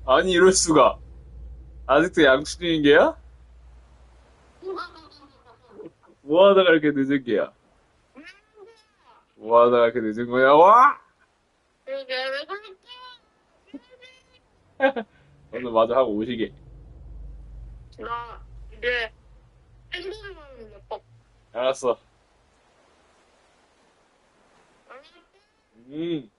아니, 이럴 수가. 아직도 양치 중인 게야? 뭐 하다가 이렇게 늦은 게야? 뭐 하다가 이렇게 늦은 거야? 와! 오늘 마저 하고 오시게. 나 이제 팬들만 먹고. 알았어. 음.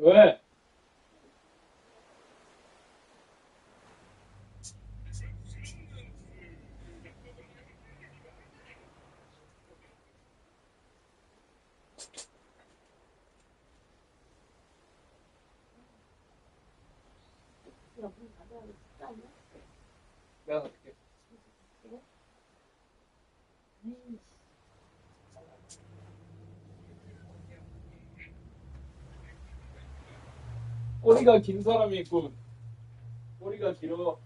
왜? 내가 갈게. 꼬리가 긴 사람이 있고, 꼬리가 길어.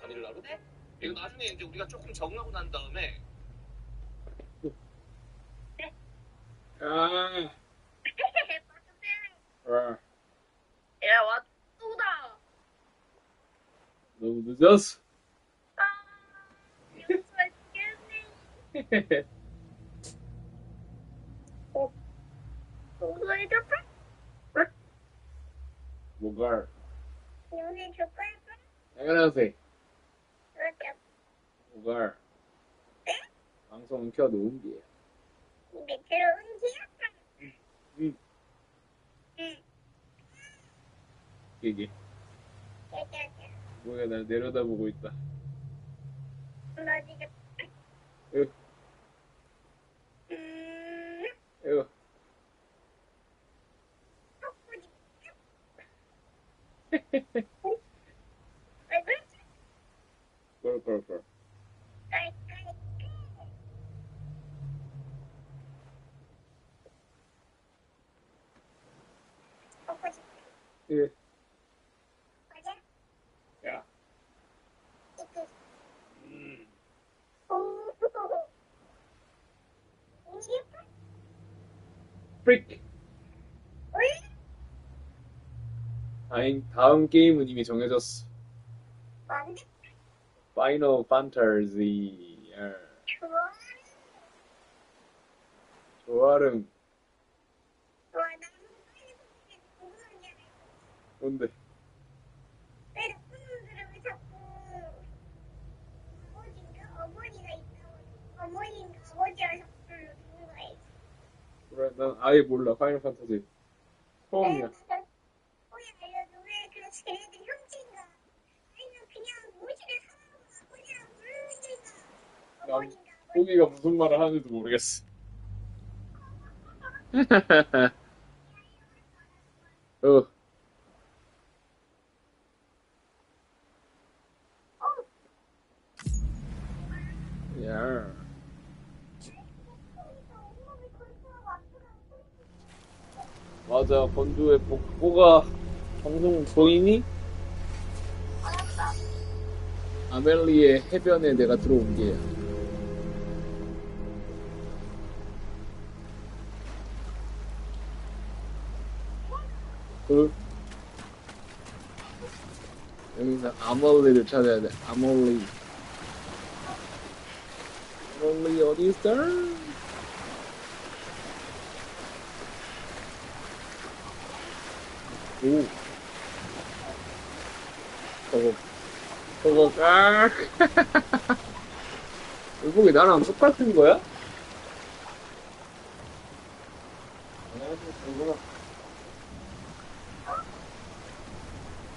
바닐라로? 이거 나중에 이제 우리가 조금 적응하고 난 다음에 아, 야, 왔다. 너무 늦었어. 용서했겠니? 용서해줄까? 뭐가? 용서해줄까? 당연하세. 그렇게 뭐가? 방송 켜놓은 게. 입에 들어온 기억가. 응. 응. 이게 뭐야, 날 내려다보고 있다. 나 지금 으, 으. 왜 그러지? 꼴꼴꼴. 예. 야. 프릭. 다음 게임은 이미 정해졌어. 파이널 판타지. 조아름. 뭔데? 왜 나쁜 놈들은 왜 자꾸 아버지인가 어머니가 있다고 어머니인가 아버지가 자꾸 불러 누군가 해. 그래, 난 아예 몰라. 파이널 판타지. 처음이야. 거기 알려줘. 왜 그래 쟤네들 형제인가 아니면 그냥 모시를 사랑하고 아버지랑 모르는가 난 어머니인가 포기가 무슨 말을 하는지도 모르겠어. 어. 야. 맞아, 건조의 복고가 방송 보이니? 아멜리의 해변에 내가 들어온 게야. 여기서 아멜리를 찾아야 돼. 아멜리. 아멜리 어디 있어? 오. 저거, 결국에 나랑 똑같은 거야? 그러구나.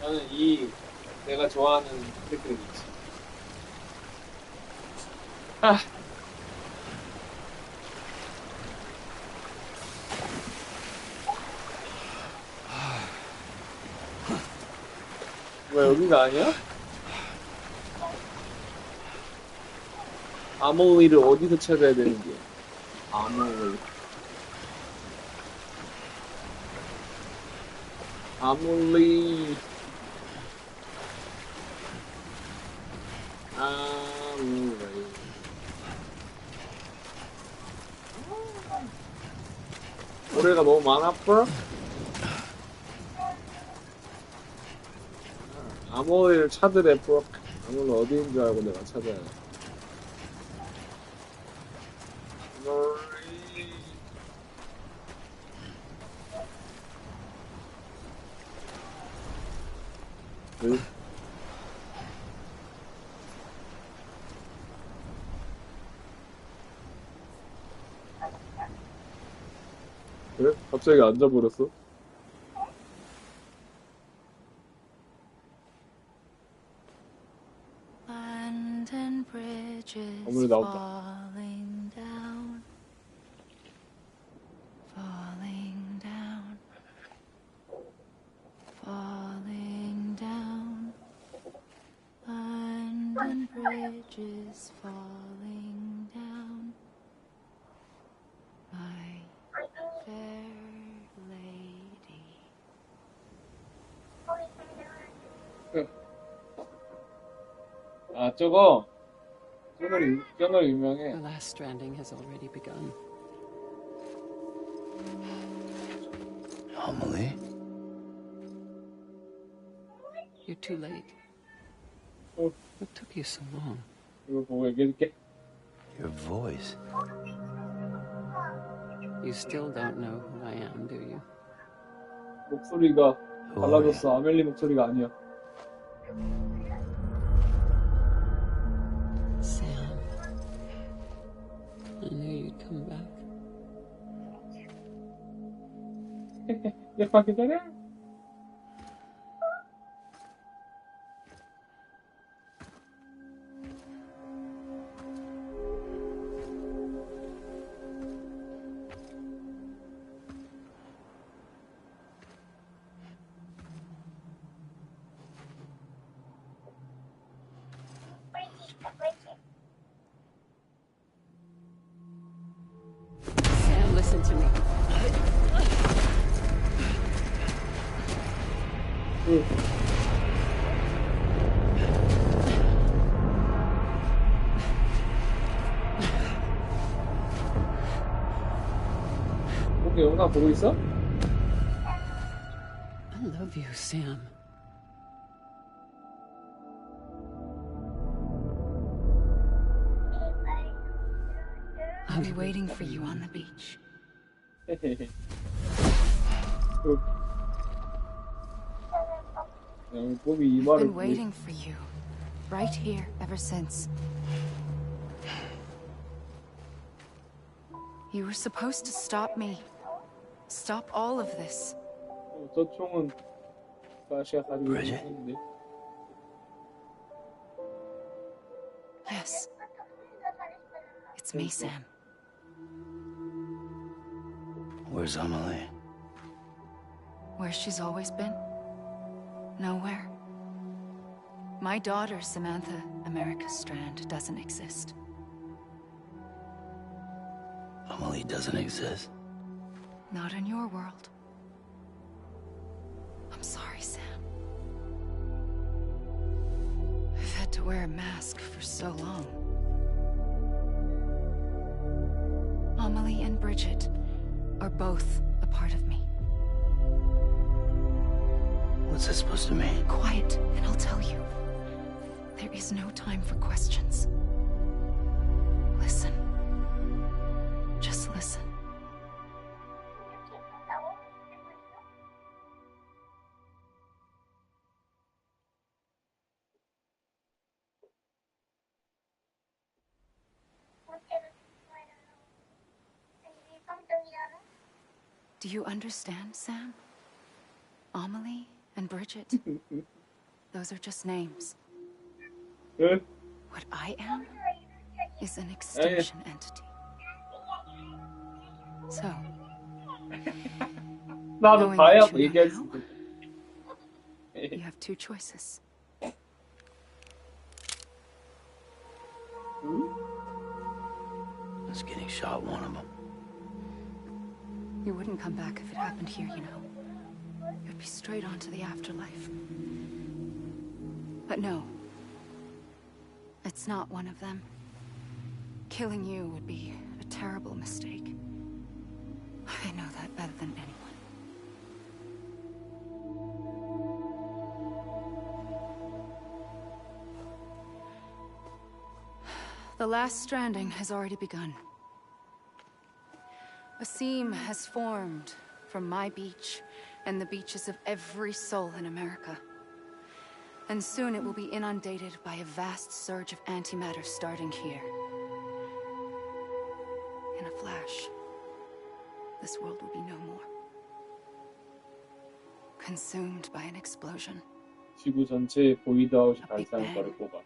나는 내가 좋아하는 댓글이 있지. 아. 왜 여기가 아니야? 아몰리를 어디서 찾아야 되는 게? 아몰리. 아몰리. 아몰리. 노래가 너무 많았어? 아몰리를 찾으래, 브록. 아몰리 어디인 줄 알고 내가 찾아야 돼. 아몰리. 응? 그래? 갑자기 앉아버렸어? 아무리 나온다. Bridges falling down, my fair lady. 아, 저거 유명해. The last stranding has already begun. Amelie? You're too late. Oh. What took you so long? 이거 보고 얘기해줄게. Your voice. You still don't know who I am, do you? 목소리가 Who are you? 달라졌어. 아멜리 목소리가 아니야. Sam. I knew you'd come back. 예뻐 기다려. Sam, listen to me. 혹시 영상 보고 있어? I love you, Sam. I'll be waiting for you on the beach. 그냥 뽀비 이 I've 말을 been waiting for you, right here, ever since. You were supposed to stop me. Stop all of this. 저 총은 가시가 가지고 Bridget? 있는데. Yes. It's me, Sam. Where's Amelie? Where she's always been? Nowhere. My daughter, Samantha America Strand, doesn't exist. Amelie doesn't exist. Not in your world. I'm sorry, Sam. I've had to wear a mask for so long. Amelie and Bridget are both a part of me. What's that supposed to mean? Quiet, and I'll tell you. There is no time for questions. Listen. Just listen. Do you understand, Sam? Amelie and Bridget? Those are just names. 응? What I am is an extinction entity. So, 나도 knowing 봐야 what you know 얘기할 수 now, 있어. you have two choices. Us getting shot, one of them. You wouldn't come back if it happened here, you know. You'd be straight on to the afterlife. But no. It's not one of them. Killing you would be a terrible mistake. I know that better than anyone. The last stranding has already begun. A seam has formed from my beach and the beaches of every soul in America. And soon it will be inundated by a vast surge of antimatter starting here. In a flash, this world will be no more. Consumed by an explosion. 지구 전체에 보이드 아웃이 발생할 거를 뽑아.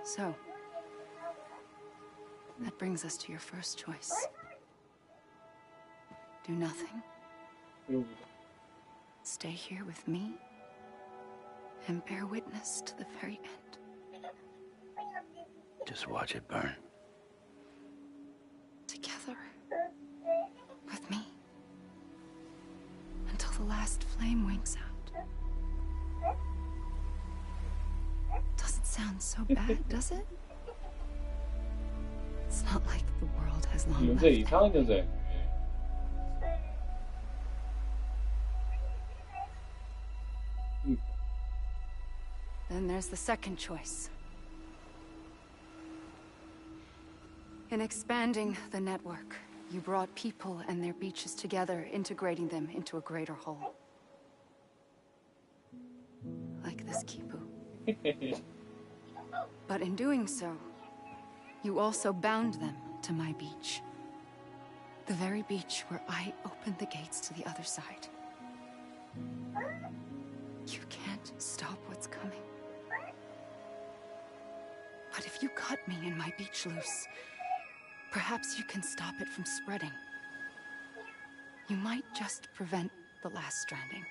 So, that brings us to your first choice. Do nothing. 그리고 Stay here with me and bear witness to the very end. Just watch it burn. Together. With me. Until the last flame winks out. Doesn't sound so bad, does it? It's not like the world has long 여자 left. 이상한 여자야. Then there's the second choice. In expanding the network, you brought people and their beaches together, integrating them into a greater whole. Like this Kipu. But in doing so, you also bound them to my beach. The very beach where I opened the gates to the other side. You can't stop what's coming. But if you cut me and my beach loose, perhaps you can stop it from spreading. You might just prevent the last stranding.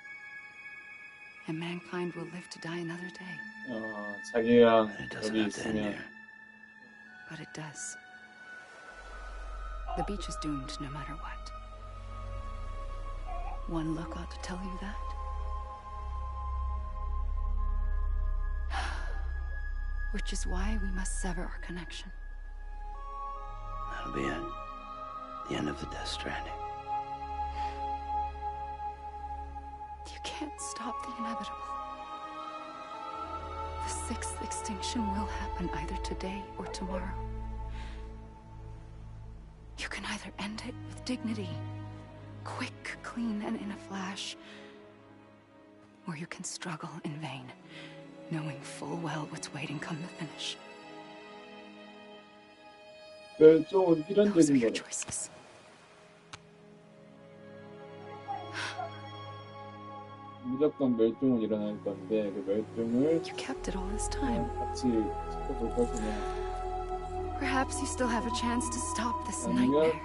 And mankind will live to die another day. 자기랑 It doesn't 여기 have to end 있으면 here. But it does. The beach is doomed no matter what. One look ought to tell you that. Which is why we must sever our connection. That'll be it. The end of the Death Stranding. You can't stop the inevitable. The sixth extinction will happen either today or tomorrow. You can either end it with dignity, quick, clean, and in a flash, or you can struggle in vain, knowing full well what's waiting come the finish. 멸종은 Those are 필연적인 your 거래. choices. 무조건 멸종은 일어날 건데 그 멸종을 You kept it all this time. 같이 지켜볼 것이냐 Perhaps you still have a chance to stop this 아니면 nightmare.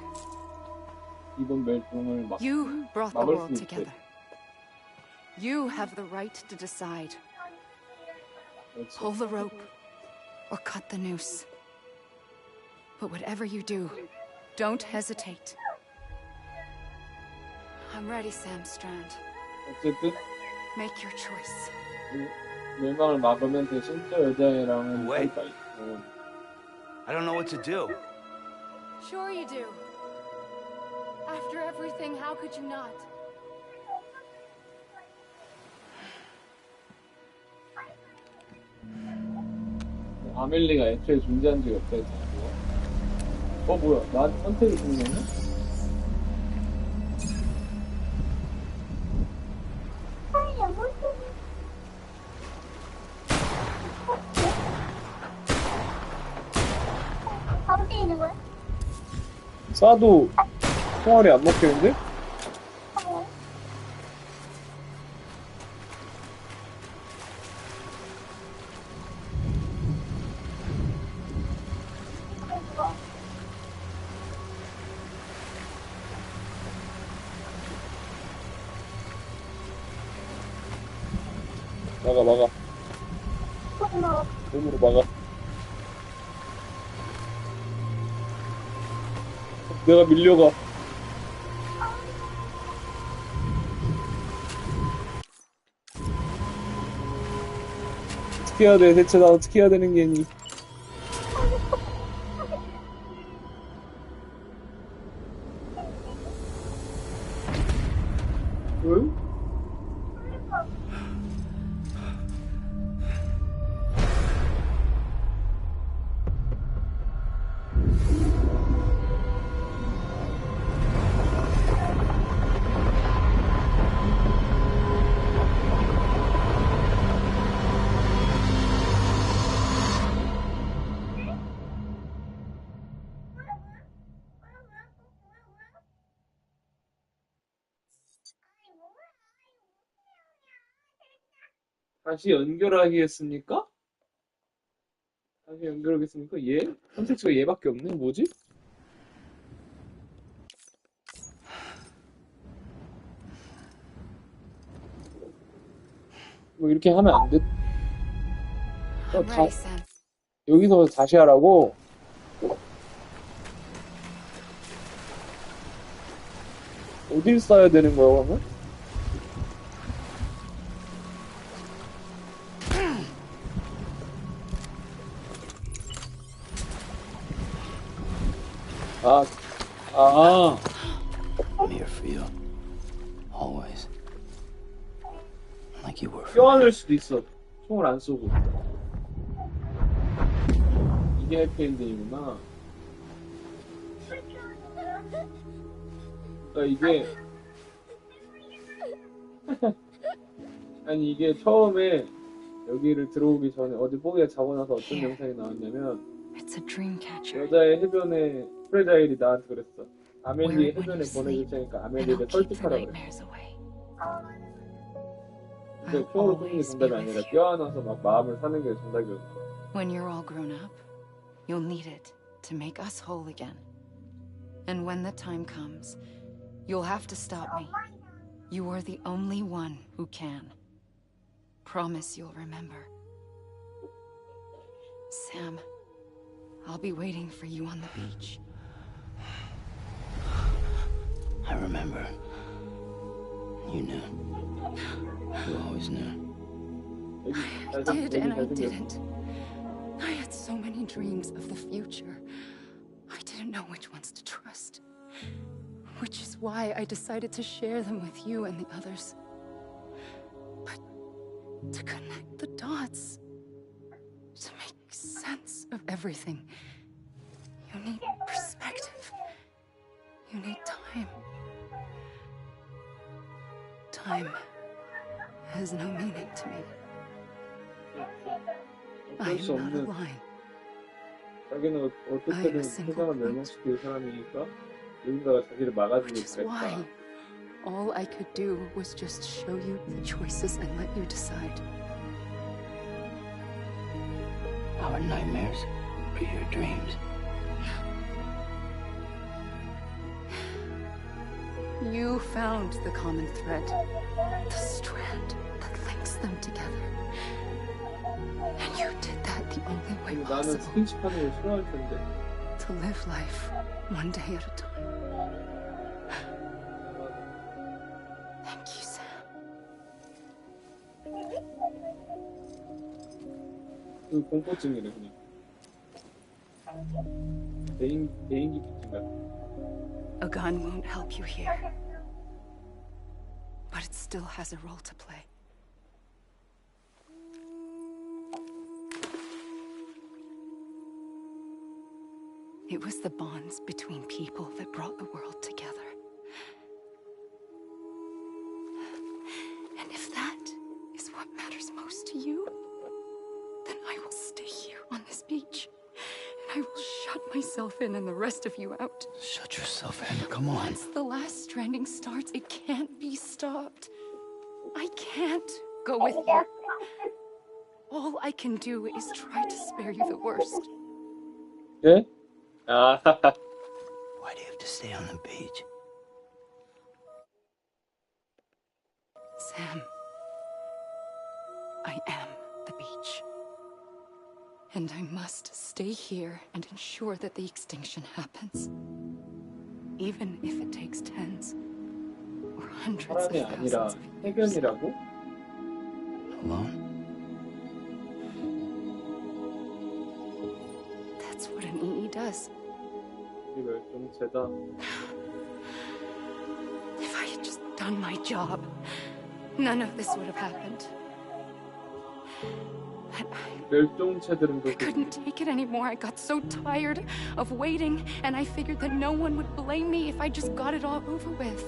이번 멸종을 막 You brought the 막을 world 수 있게. together. You have the right to decide. 그렇지. Pull the rope or cut the noose. But whatever you do, don't hesitate. I'm ready, Sam Strand. 어쨌든 Make your choice. 멸망을 막으면 대신 또 여자애랑은 Wait. 사이가 있고 I don't know what to do. Sure you do. After everything, how could you not? 아멜리가 애초에 존재한 적이 없다 했잖아. 뭐야? 나한테 선택을 주는 거냐? 바로 때리는 거야? 쏴도 총알이 안 먹히는데? 막아. 몸으로 막아. 내가 밀려가. 어떻게 해야 돼? 대체 나 어떻게 해야 되는 게니? 응? 다시 연결하겠습니까? 다시 연결하겠습니까? 얘? 선택지가 얘밖에 없네? 뭐지? 뭐 이렇게 하면 안 돼. I'm ready, Sam. 여기서 다시 하라고? 어딜 써야 되는 거야, 그러면? I'm here for you. Always. Like you were for me. 껴안을 수도 있어. 총을 안 쏘고. 이게 해피엔딩이구나. 그러니까 이게 아니 이게 처음에 여기를 들어오기 전에 어디 뽀개가 자고 나서 어떤 영상이 나왔냐면 It's a dream catcher. 여자의 해변에 프레자일이 나한테 그랬어. Wear 아멜리 it when 해변에 you sleep, 보내줄 테니까 and 아멜리를 I'll keep the 설득하라 그랬어. nightmares away. 근데 I'll 총으로 쏘는 게 always be 정답이 아니라 with you. 껴안아서 막 마음을 사는 게 정답이었어. When you're all grown up, you'll need it to make us whole again. And when the time comes, you'll have to stop me. You are the only one who can. Promise you'll remember. Sam, I'll be waiting for you on the beach. I remember. You knew. You always knew. I did and I didn't. I had so many dreams of the future. I didn't know which ones to trust. Which is why I decided to share them with you and the others. But to connect the dots, to make sense of everything, you need perspective. You need time. Time has no meaning to me. I 어쩔 수 am not a 없는 line. 자기는 어떻게든 세상을 멸망시킬 사람이니까 누군가가 자기를 Which 막아주길 is why 그랬다. all I could do was just show you the choices and let you decide. Our nightmares are your dreams. You found the common thread, the strand that links them together. And you did that the only way 근데 나는 possible. 스킨십 하는 걸 싫어할 텐데. To live life one day at a time. Thank you, Sam. 그 공포증이래 그냥. 대인기 피증가. A gun won't help you here. But it still has a role to play. It was the bonds between people that brought the world together. And if that is what matters most to you, then I will stay here on this beach. And I will shut myself in and the rest of you out. Shut yourself in. Come on. Once the last stranding starts, it can't be stopped. I can't go with you. All I can do is try to spare you the worst. 네? 아, Why do you have to stay on the beach? Sam, I am the beach. And I must stay here and ensure that the extinction happens. Even if it takes tens or hundreds of 사람이 아니라 thousands of years. 해변이라고? Alone? That's what an EE does. 우리 멸종체다. If I had just done my job, none of this would have happened. But 멸종체들은 I couldn't take it anymore. I got so tired of waiting, and I figured that no one would blame me if I just got it all over with.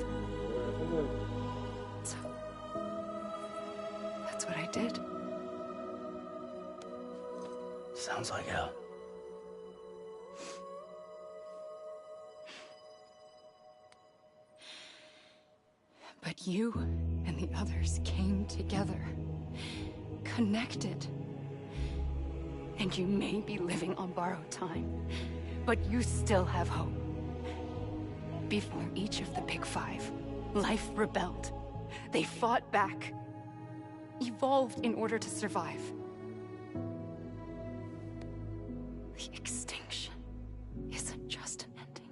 So that's what I did. Sounds like hell. But you and the others came together, connected. And you may be living on borrowed time, but you still have hope. Before each of the Big Five, life rebelled. They fought back, evolved in order to survive. The extinction isn't just an ending.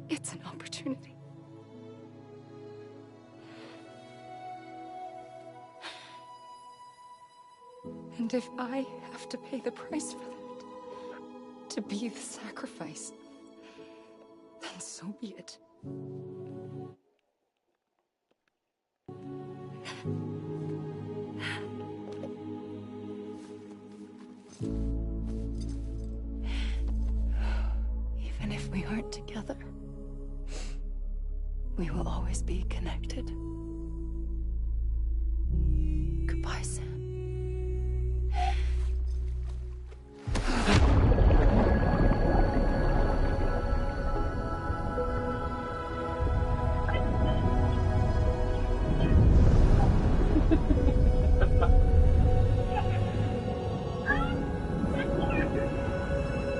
It's an opportunity. And if I have to pay the price for that, to be the sacrifice, then so be it. Even if we aren't together, we will always be connected. Goodbye, Sam.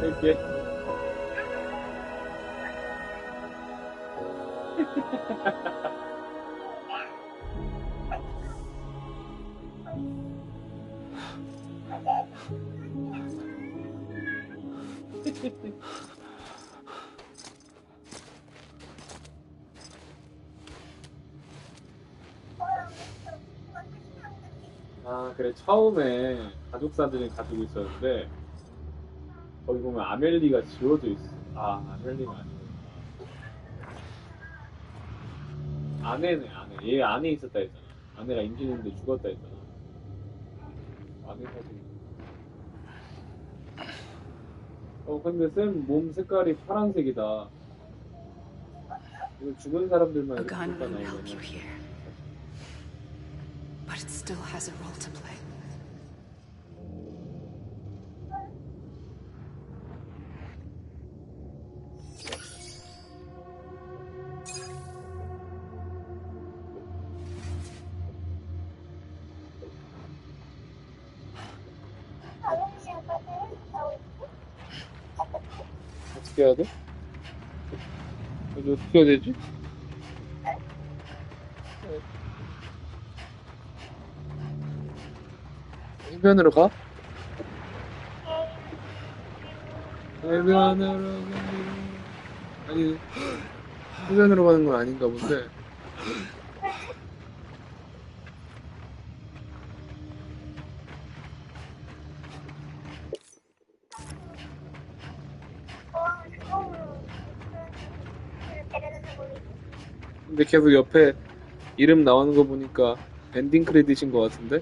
이렇게. 아, 그래. 처음에 가족사들이 가지고 있었는데, 거기 보면 아멜리가 지워져 있어. 아, 아멜리가 아니구나. 아내네, 아내. 얘 안에 있었다 했잖아. 아내가 임신했는데 죽었다 했잖아. 아내 사진. 근데 쌤 몸 색깔이 파란색이다. 이거 죽은 사람들만 A 이렇게 gun 색깔 won't help you 나오잖아. here. but it still has a role to play. 어떻게 해야 돼? 이거 어떻게 해야 되지? 해변으로 가? 해변으로 아니 해변으로 가는 건 아닌가 본데. 근데 계속 옆에 이름 나오는 거 보니까 엔딩 크레딧인 것 같은데?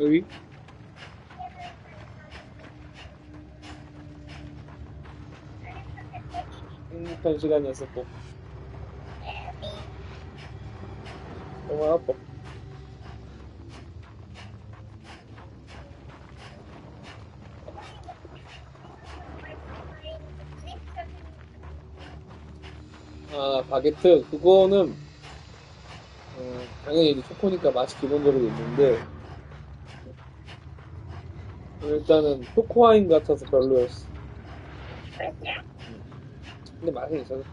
여기? 행복한 시간이었었고 너무 아파. 아, 바게트 그거는 당연히 이제 초코니까 맛이 기본적으로 있는데 일단은 초코와인 같아서 별로였어. 근데 맛은 있었어.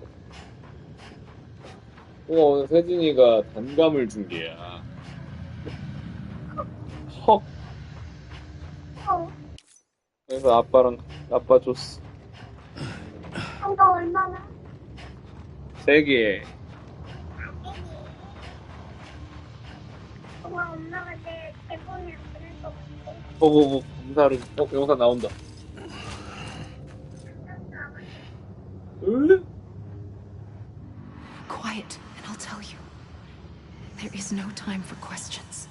오늘 세진이가 단감을 준 게야. 헉. 그래서 아빠 줬어. 한가 얼마나? 3개. 엄마가 내 대본에 보낼 거 같아. 보고 검사를 영상 나온다. 응? Quiet, and I'll tell you. There is no time for questions.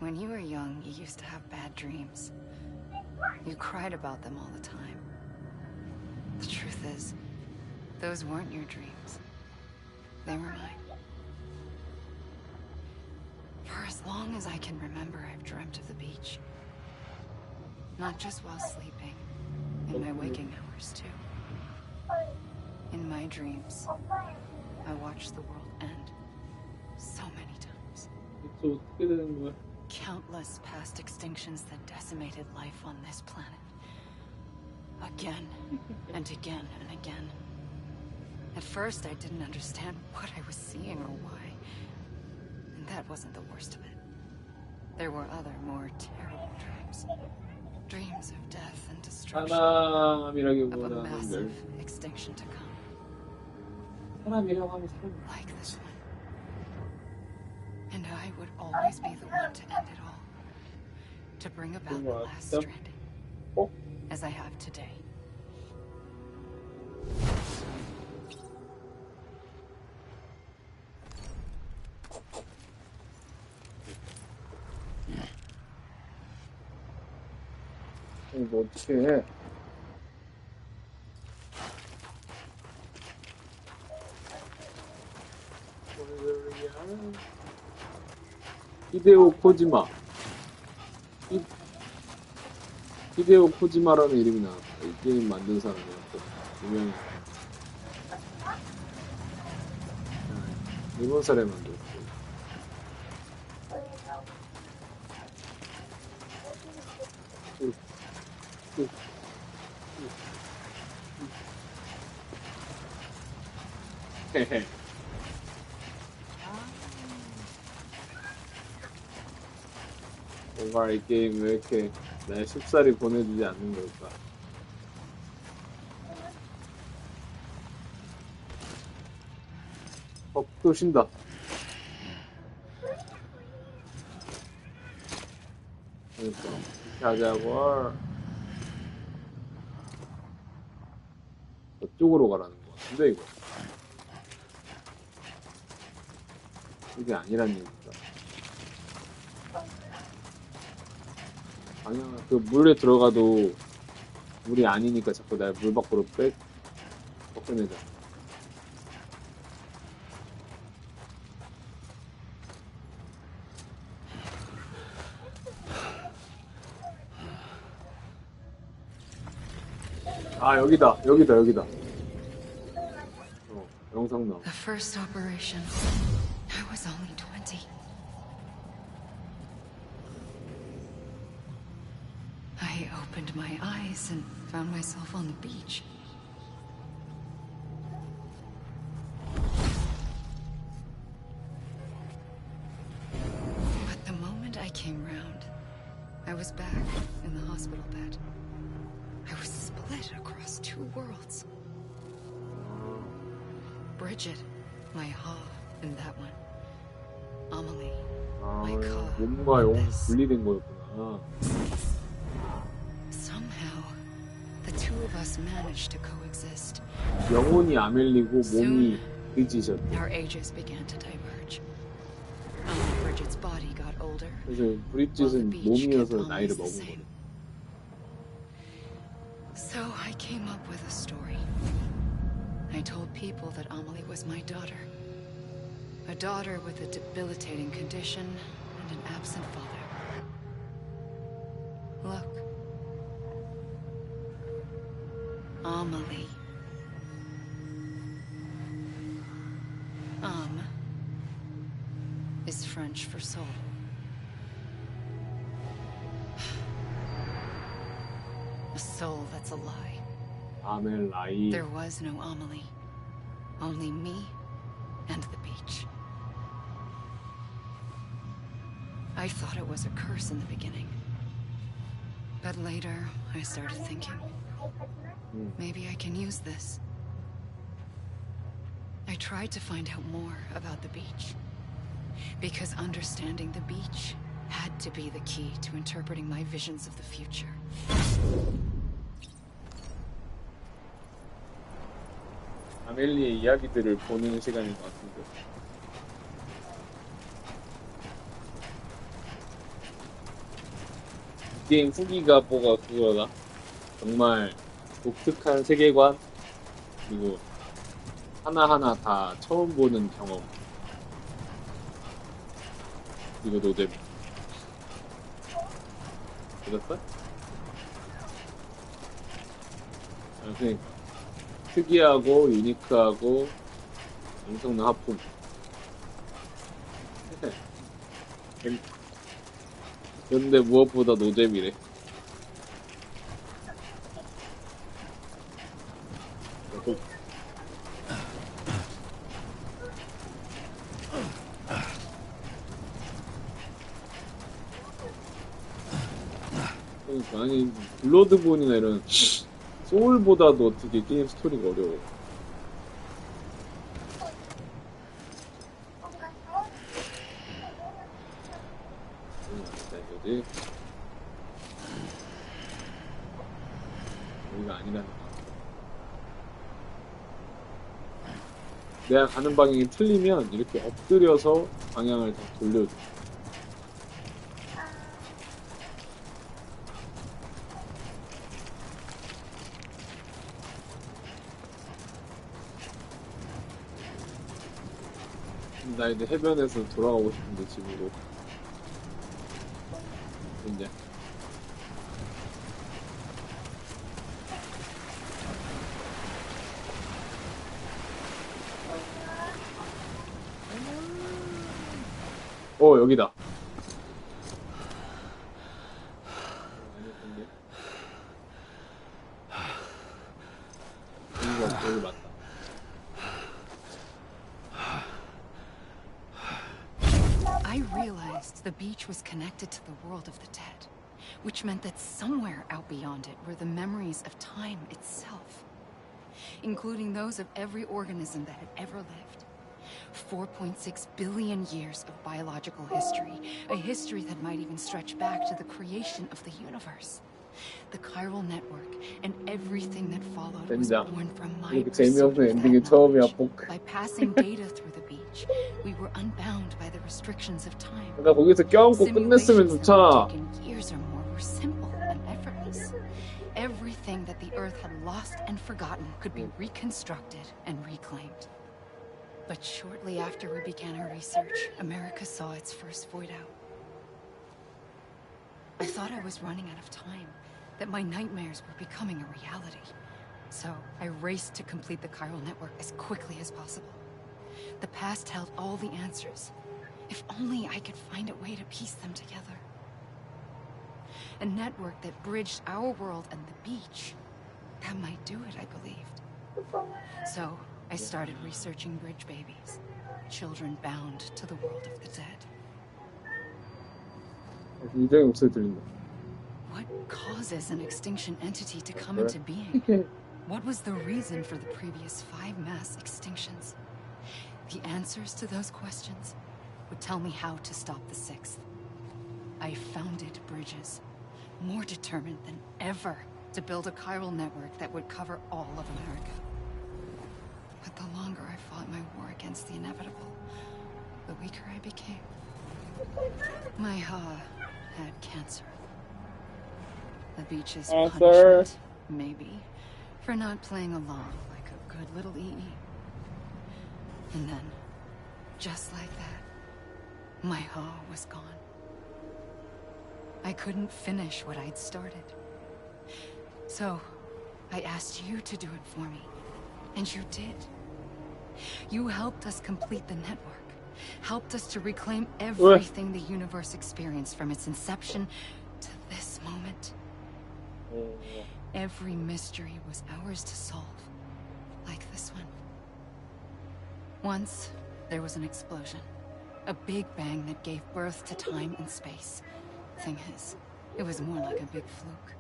When you were young, you used to have bad dreams. You cried about them all the time. The truth is, those weren't your dreams. They were mine. For as long as I can remember, I've dreamt of the beach. Not just while sleeping, in my waking hours too. In my dreams, I watched the world end so many times. 또 어떻게 되는 거야? Countless past extinctions that decimated life on this planet. Again and again and again. At first, I didn't understand what I was seeing or why. And that wasn't the worst of it. There were other, more terrible dreams. Dreams of death and destruction. Of a 사람이라기보다는 massive extinction to come. 사람이라고 하면 사람. Like this one. And I would always be the one to end it all. To bring about the last stranding. As I have today. 이거 어떻게 해? 히데오 코지마. 히데오 코지마라는 이름이 나왔다. 이 게임 만든 사람이었고 유명해. 일본 사람이 만들었고. 헤헤. 정말 이 게임 왜 이렇게 내 쉽사리 보내주지 않는 걸까? 또 쉰다. 그러니까 이렇게 하자고. 저쪽으로 가라는 거 같은데 이거. 이게 아니란 얘기인가? 방향 그 물에 들어가도 물이 아니니까 자꾸 날 물 밖으로 벗겨내자. 아 여기다. 영상 나와. The first operation, I was only 20. I opened my eyes and found myself on the beach. But the moment I came round, I was back in the hospital bed. I was split across two worlds. Bridget, my Ha, in that one. Amelie, my Ka. 몸과 영 this. 분리된 거였구나. Somehow, the two of us managed to coexist. 영혼이 아멜리고 몸이 브리짓이었대. Our ages began to diverge. Only Bridget's body got older. 그래서 while the 브리짓은 beach kept 몸이어서 나이를 almost the 먹은 same. 거래. So I came up with a story. I told people that Amelie was my daughter. A daughter with a debilitating condition and an absent father. Look. Amelie. Is French for soul. A soul that's a lie. 아멜라이. There was no Amelie. Only me and the beach. I thought it was a curse in the beginning. But later, I started thinking, maybe I can use this. I tried to find out more about the beach. Because understanding the beach had to be the key to interpreting my visions of the future. 아멜리의 이야기들을 보는 시간인 것 같은데. 게임 후기가 뭐가 그거다. 정말 독특한 세계관, 그리고 하나하나 다 처음 보는 경험. 이거 노잼. 들었어? 아, 그러니까 특이하고 유니크하고 엄청난 하품. 근데 무엇보다 노잼이래. 그러니까 아니 블러드본이나 이런 소울보다도 어떻게 게임 스토리가 어려워. 이거지. 여기가 아니라는 거. 내가 가는 방향이 틀리면 이렇게 엎드려서 방향을 다 돌려줘. 나 이제 해변에서 돌아가고 싶은데 집으로. 이제 여기다. 여기 맞다. I realized the beach was connected to the world of the dead, which meant that somewhere out beyond it were the memories of time itself, including those of every organism that had ever lived. 4.6 billion years of biological history, a history that might even stretch back to the creation of the universe. The chiral network and everything that followed was 된장. born from my 이렇게 pursuit 재미없는 of that 엔딩이 처음이야, knowledge. 복. By passing data through the beach, age, we were unbound by the restrictions of time. 그러니까 거기서 껴안고 끝냈으면 Simulations that would have 좋잖아. taken years or more were simple and effortless. Everything that the Earth had lost and forgotten could be reconstructed and reclaimed. But shortly after we began our research, America saw its first void out. I thought I was running out of time, that my nightmares were becoming a reality. So I raced to complete the chiral network as quickly as possible. The past held all the answers. If only I could find a way to piece them together. A network that bridged our world and the beach. That might do it, I believed. So I started researching bridge babies, children bound to the world of the dead. 굉장히 목소리 들린다. What causes an extinction entity to come into being? What was the reason for the previous 5 mass extinctions? The answers to those questions would tell me how to stop the 6th. I founded Bridges, more determined than ever to build a chiral network that would cover all of America. But the longer I fought my war against the inevitable, the weaker I became. My Ha had cancer. The beach's punishment, maybe, for not playing along like a good little EE. And then, just like that, my Ha was gone. I couldn't finish what I'd started. So, I asked you to do it for me, and you did. You helped us complete the network, helped us to reclaim everything the universe experienced from its inception to this moment. Every mystery was ours to solve, like this one. Once, there was an explosion. A big bang that gave birth to time and space. Thing is, it was more like a big fluke.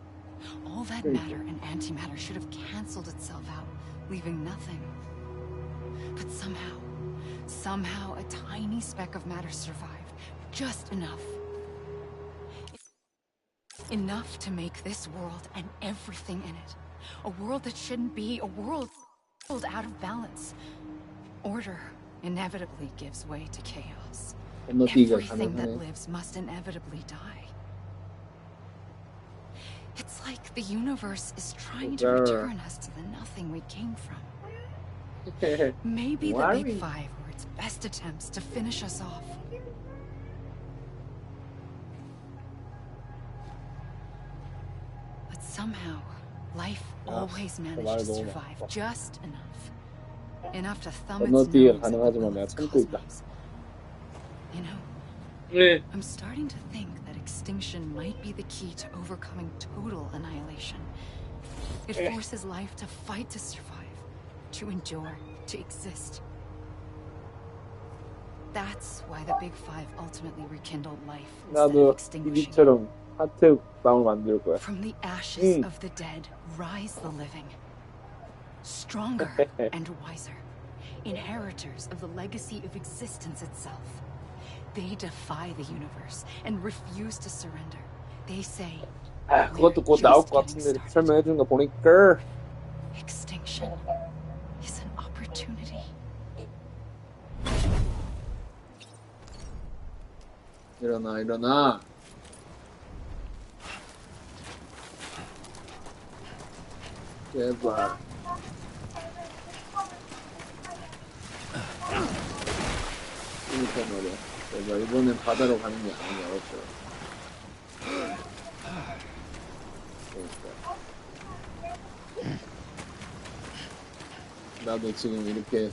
All that matter and antimatter should have canceled itself out, leaving nothing. But somehow a tiny speck of matter survived. Just enough. Enough to make this world and everything in it. A world that shouldn't be, a world out of balance. Order inevitably gives way to chaos. Everything that lives must inevitably die. It's like the universe is trying to return us to the nothing we came from. Maybe the Big Five were its best attempts to finish us off. But somehow, life always manages to survive just enough. Enough to thumb its nose at the will of cosmos. You know, I'm starting to think that extinction might be the key to overcoming total annihilation. It forces life to fight to survive, to endure, to exist. That's why the Big Five ultimately rekindled life instead of extinguishing it. 하트 빵을 만들 거야. From the ashes of the dead rise the living. Stronger and wiser. Inheritors of the legacy of existence itself. They defy the universe and refuse to surrender. They say, 그것도 곧 나올 것 같은데 설명해 준 거 보니까 extinction is an opportunity. 일어나. 제발. 그러니까 말이야. 제발 이번엔 바다로 가는 게 아니야, 어쩌. 그러니까. 나도 지금 이렇게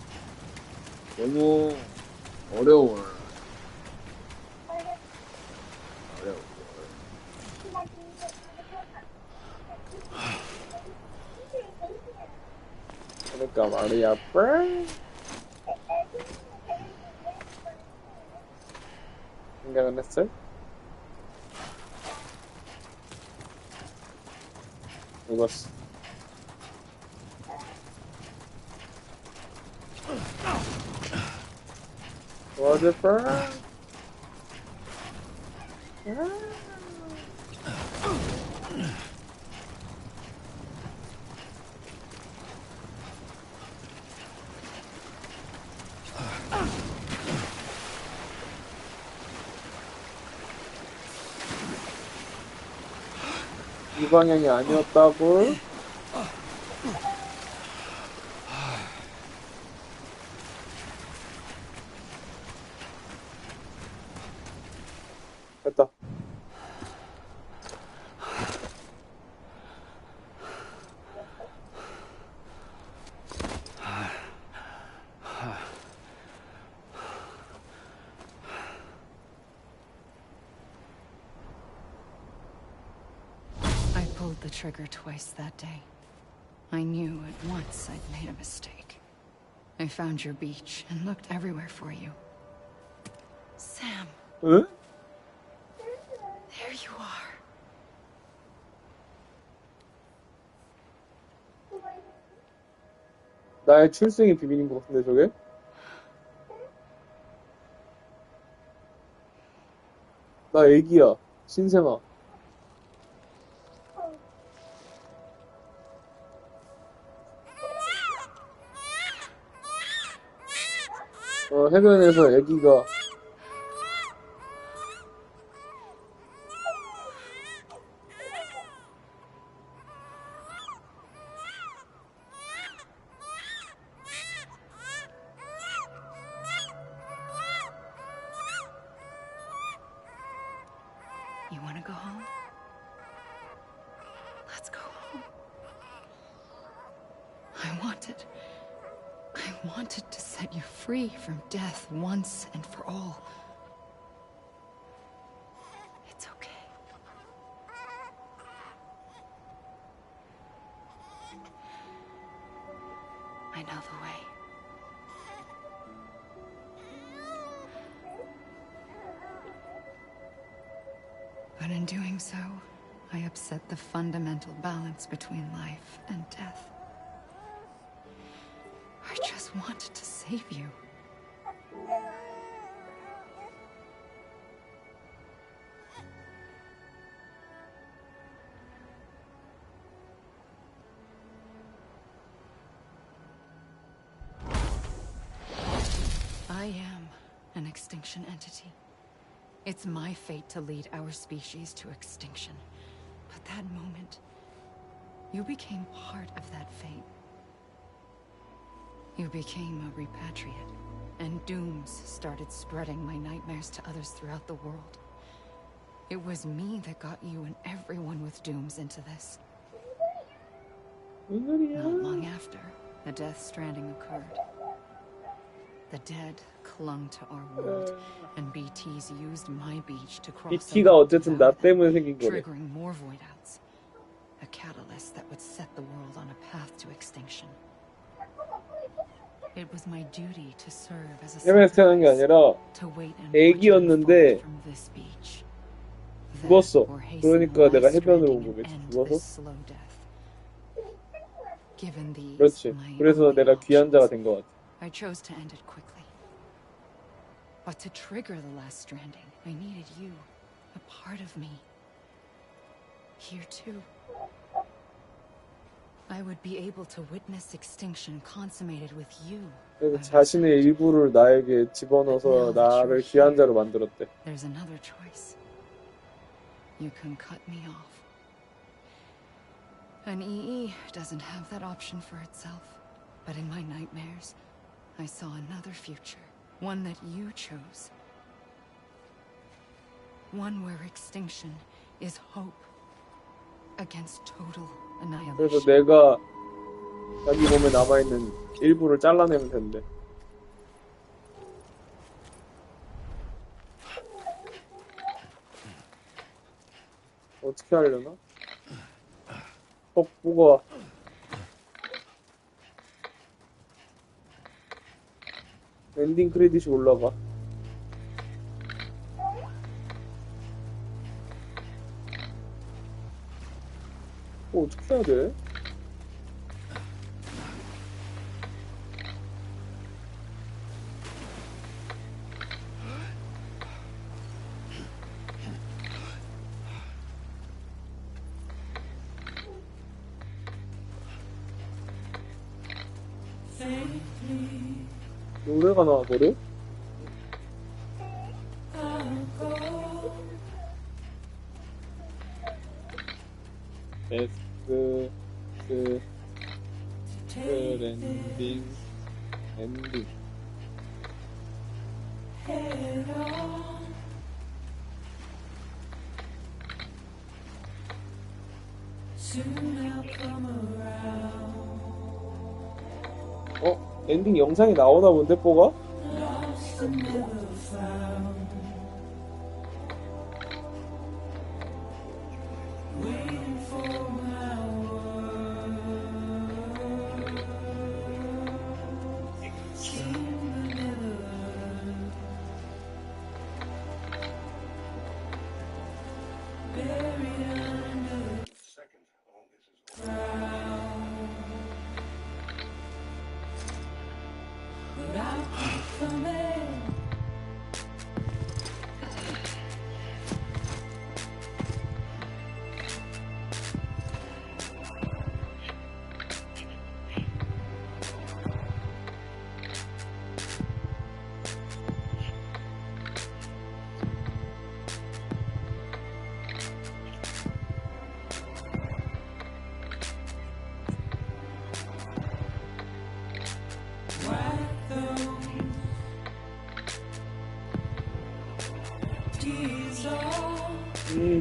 너무 어려워. 그러니까 말이야. 생각은 했어? 죽었어. 도와줘, 브라. 이 방향이 아니었다고? 됐다. I pulled the trigger twice that day. I knew at once I'd made a mistake. I found your beach and looked everywhere for you. Sam, 응? there you are. 나의 출생의 비밀인 것 같은데 저게? 나 애기야. 신생아. 해변에서 애기가 You want to go home? Let's go home. I wanted to set you free from death once and for all. It's okay. I know the way. But in doing so, I upset the fundamental balance between life and death. I just wanted to save you. I am an extinction entity. It's my fate to lead our species to extinction. But that moment, you became part of that fate. You became a repatriate, and dooms started spreading my nightmares to others throughout the world. It was me that got you and everyone with dooms into this. Not long after, the Death Stranding occurred. The dead clung to our world, and BTs used my beach to cross BT가 over 어쨌든 to 나 them, 때문에 생긴 거래. triggering more void outs. A catalyst that would set the world on a path to extinction. It was my duty to serve as a 해변에서 태어난 게 sacrifice, 아니라 to wait and 애기였는데 watch it unfold from this beach. 죽었어. That or hasten 그러니까 the 내가 last 해변으로 온 stranding and 거겠지. end 죽어서? this slow death. Given these, 그렇지. my 그래서 only 내가 귀한 자가 options, 된 것 같아. I chose to end it quickly. But to trigger the last stranding, I needed you, a part of me. Here too. I would be able to witness extinction consummated with you. 그래서 by my 자신의 side. 일부를 나에게 집어넣어서 나를 귀한 자로 만들었대. There's another choice. You can cut me off. An EE doesn't have that option for itself. But in my nightmares, I saw another future. One that you chose. One where extinction is hope against total annihilation. 그래서 내가 자기 몸에 남아있는 일부를 잘라내면 된대. 어떻게 하려나? 무거워. 엔딩 크레딧이 올라가. 어떻게 해야 돼? 노래가 나와버려? 베스트 랜딩 엔딩. 엔딩 영상이 나오나 본데, 뽀가?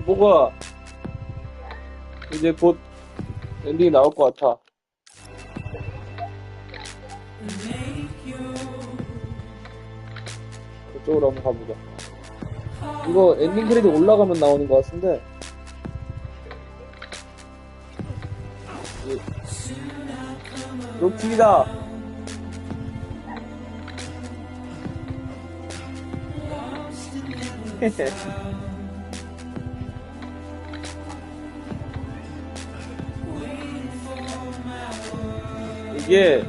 뽀가 이제 곧 엔딩이 나올 것 같아. 그쪽으로 한번 가보자. 이거 엔딩 크레딧 올라가면 나오는 것 같은데. 로키다. 이게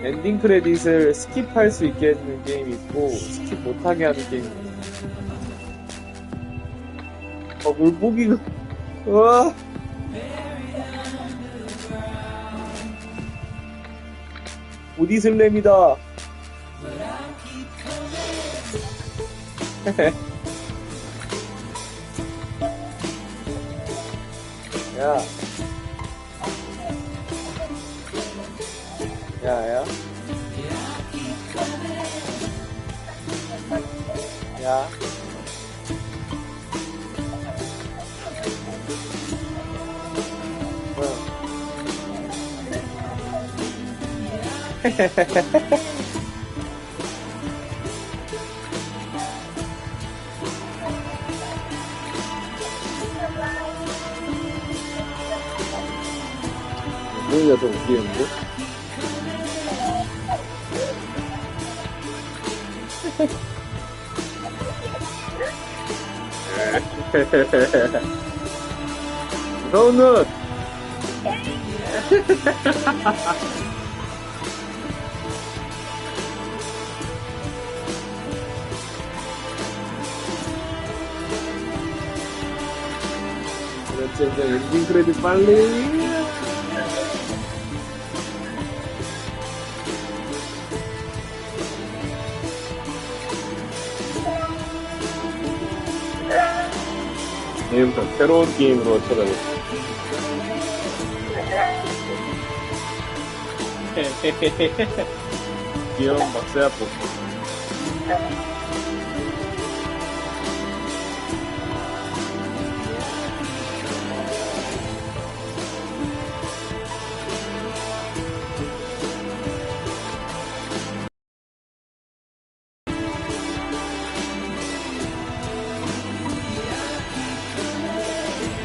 엔딩 크레딧을 스킵할 수 있게 해주는 게임이 있고 스킵 못하게 하는 게임이 있어. 물고기가 우와. 보디슬램이다. 야. 야. 야. 뭐야, 더 웃기는데? 무서운 눈! 그렇지, 이제 엔딩 크레딧 빨리! 내일부터 새로운 게임으로 찾아뵙겠습니다. 귀여운 박스야 뽀.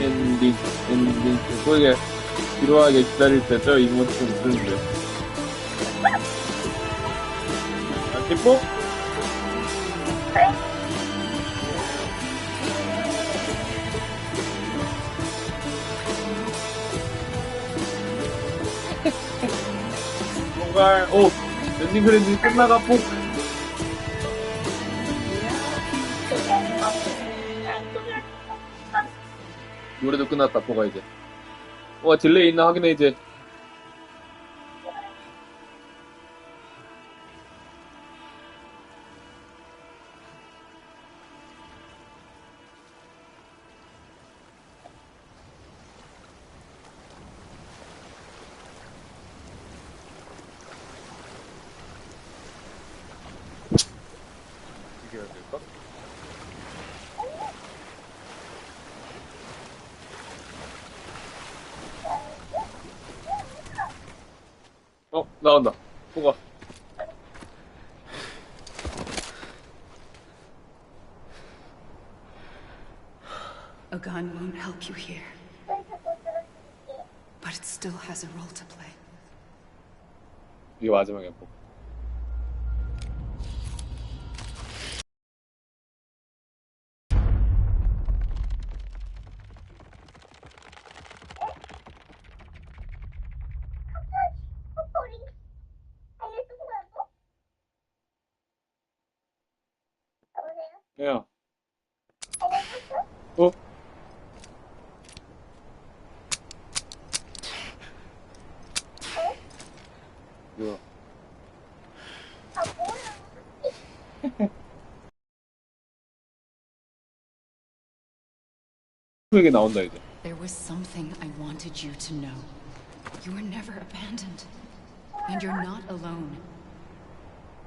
엔딩. 그거에 지루하게 기다릴 때 저 이모트 좀 쓰는데. 아, 기뻐? 뭔가, 엔딩 크레딧 끝나가, 뽁. 노래도 끝났다, 뽀가 이제. 딜레이 있나 확인해, 이제. 해야 될까? 나온다. 뭐가? A gun won't help you here. But it still has a role to play. 이게 마지막이야, 뭐. 콧소리 알려준 거라고? 여보세요? 야, 알려줬어? 어? 뭐야? 아 뭐야? 얘기 나온다, 이제. There was something I wanted you to know. You were never abandoned. And you're not alone.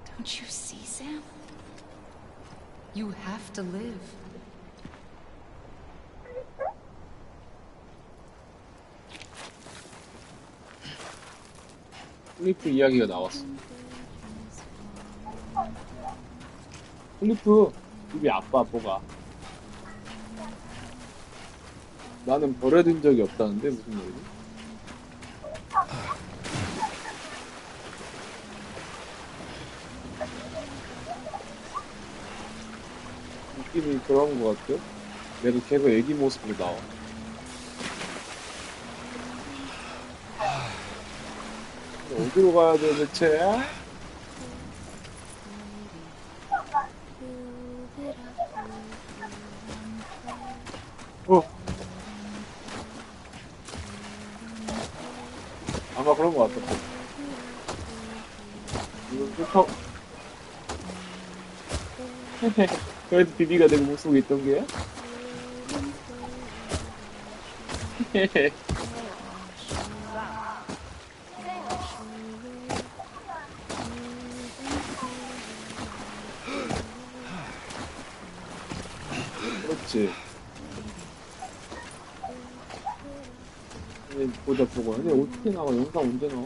Don't you see, Sam? You have to live. 클리프 이야기가 나왔어. 클리프, 입이 아빠, 뭐가? 나는 버려진 적이 없다는데, 무슨 말이지? 느낌이 그런 것 같아. 내가 걔가 애기 모습으로 나와. 어디로 가야 돼, 대체? 아마 그런 것 같아. 이거 쫓아. 그래도 비비가 내 몸속에 있던 게야? 그렇지. 보자 보고. 근데 어떻게 나와? 영상 언제 나와?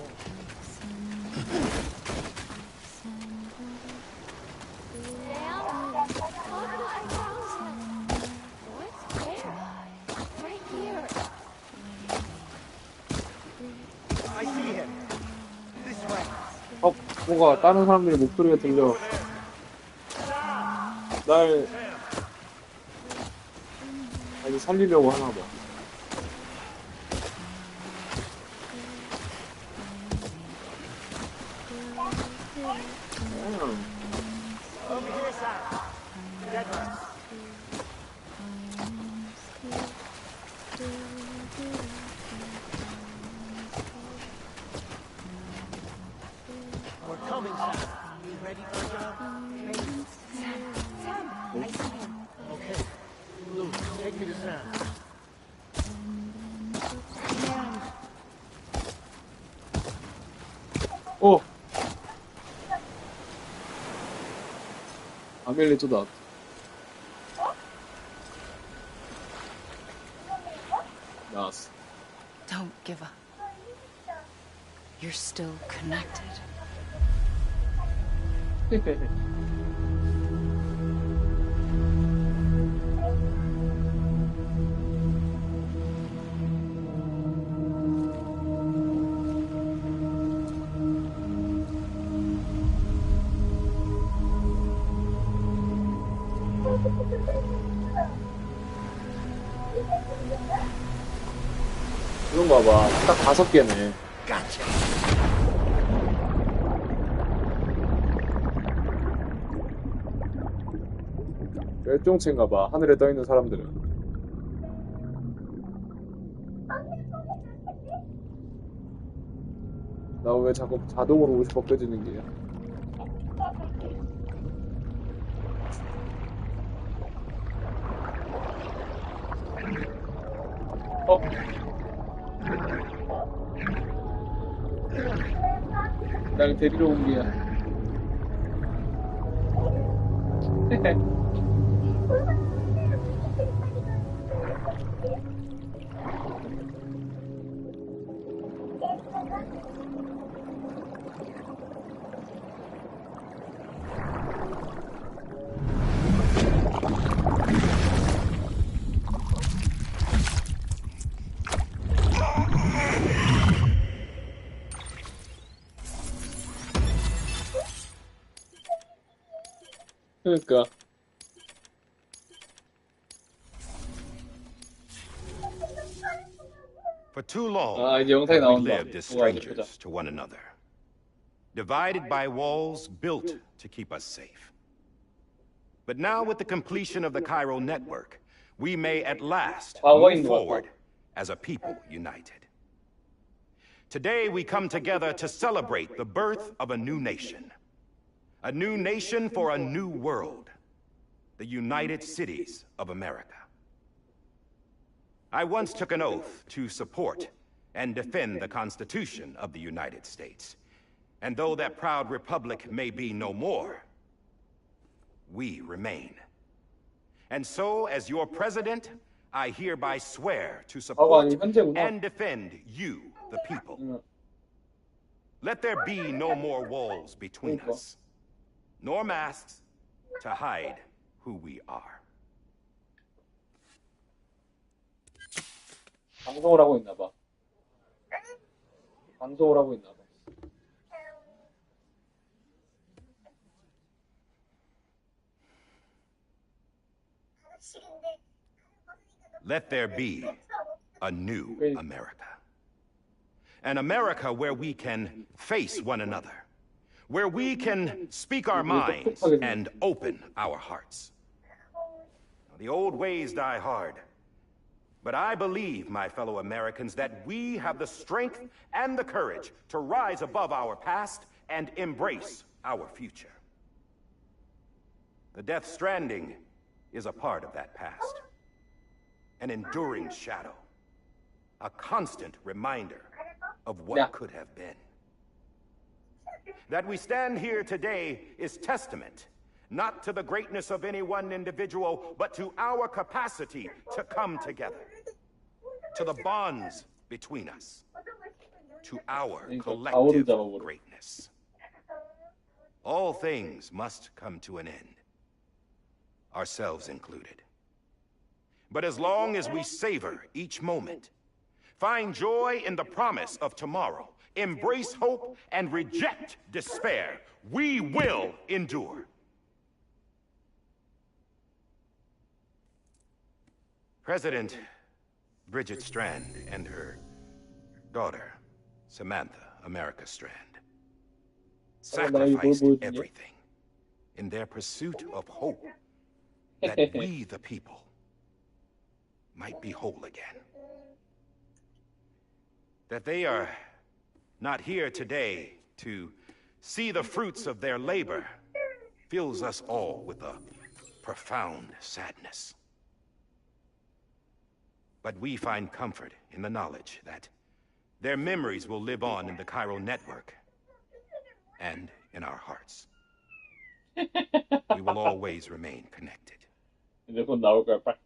뭔가 다른 사람들의 목소리가 들려. 날 아주 살리려고 하나 봐. 어! 아멜리 또 나왔다. 나왔어. Don't give up. You're still connected. 그런가 봐. 딱 5개네. 멸종체인가 봐. 하늘에 떠있는 사람들은. 나 왜 자꾸 자동으로 옷이 벗겨지는 게야? 어? 날 데리러 온 게야. 그러니까 For too long, 아 이제 영상이 have we 나온다. lived as 우와, 이제 보자. strangers to one another, divided by walls built to keep us safe. But now, with the completion of the Cairo network, we may at last 과거인 move 것 forward 같다. as a people united. Today, we come together to celebrate the birth of a new nation. A new nation for a new world. The United Cities of America. I once took an oath to support and defend the Constitution of the United States. And though that proud republic may be no more, we remain. And so, as your president, I hereby swear to support 아니, 현재구나. and defend you, the people. 응. Let there be no more walls between 그러니까. us, nor masks to hide who we are. 방송을 하고 있나 봐. 방송을 하고 있나 봐. Let there be a new America. An America where we can face one another, where we can speak our minds and open our hearts. The old ways die hard, but I believe, my fellow Americans, that we have the strength and the courage to rise above our past and embrace our future. The Death Stranding is a part of that past. An enduring shadow. A constant reminder of what could have been. That we stand here today is testament, not to the greatness of any one individual, but to our capacity to come together. To the bonds between us. To our collective greatness. All things must come to an end. Ourselves included. But as long as we savor each moment, find joy in the promise of tomorrow, embrace hope, and reject despair, we will endure. President Bridget Strand and her daughter, Samantha America Strand, sacrificed everything in their pursuit of hope that we, the people, might be whole again. That they are not here today to see the fruits of their labor fills us all with a profound sadness. But we find comfort in the knowledge that their memories will live on in the Cairo network and in our hearts. We will always remain connected. 이제 곧 나올 거야, 빨리.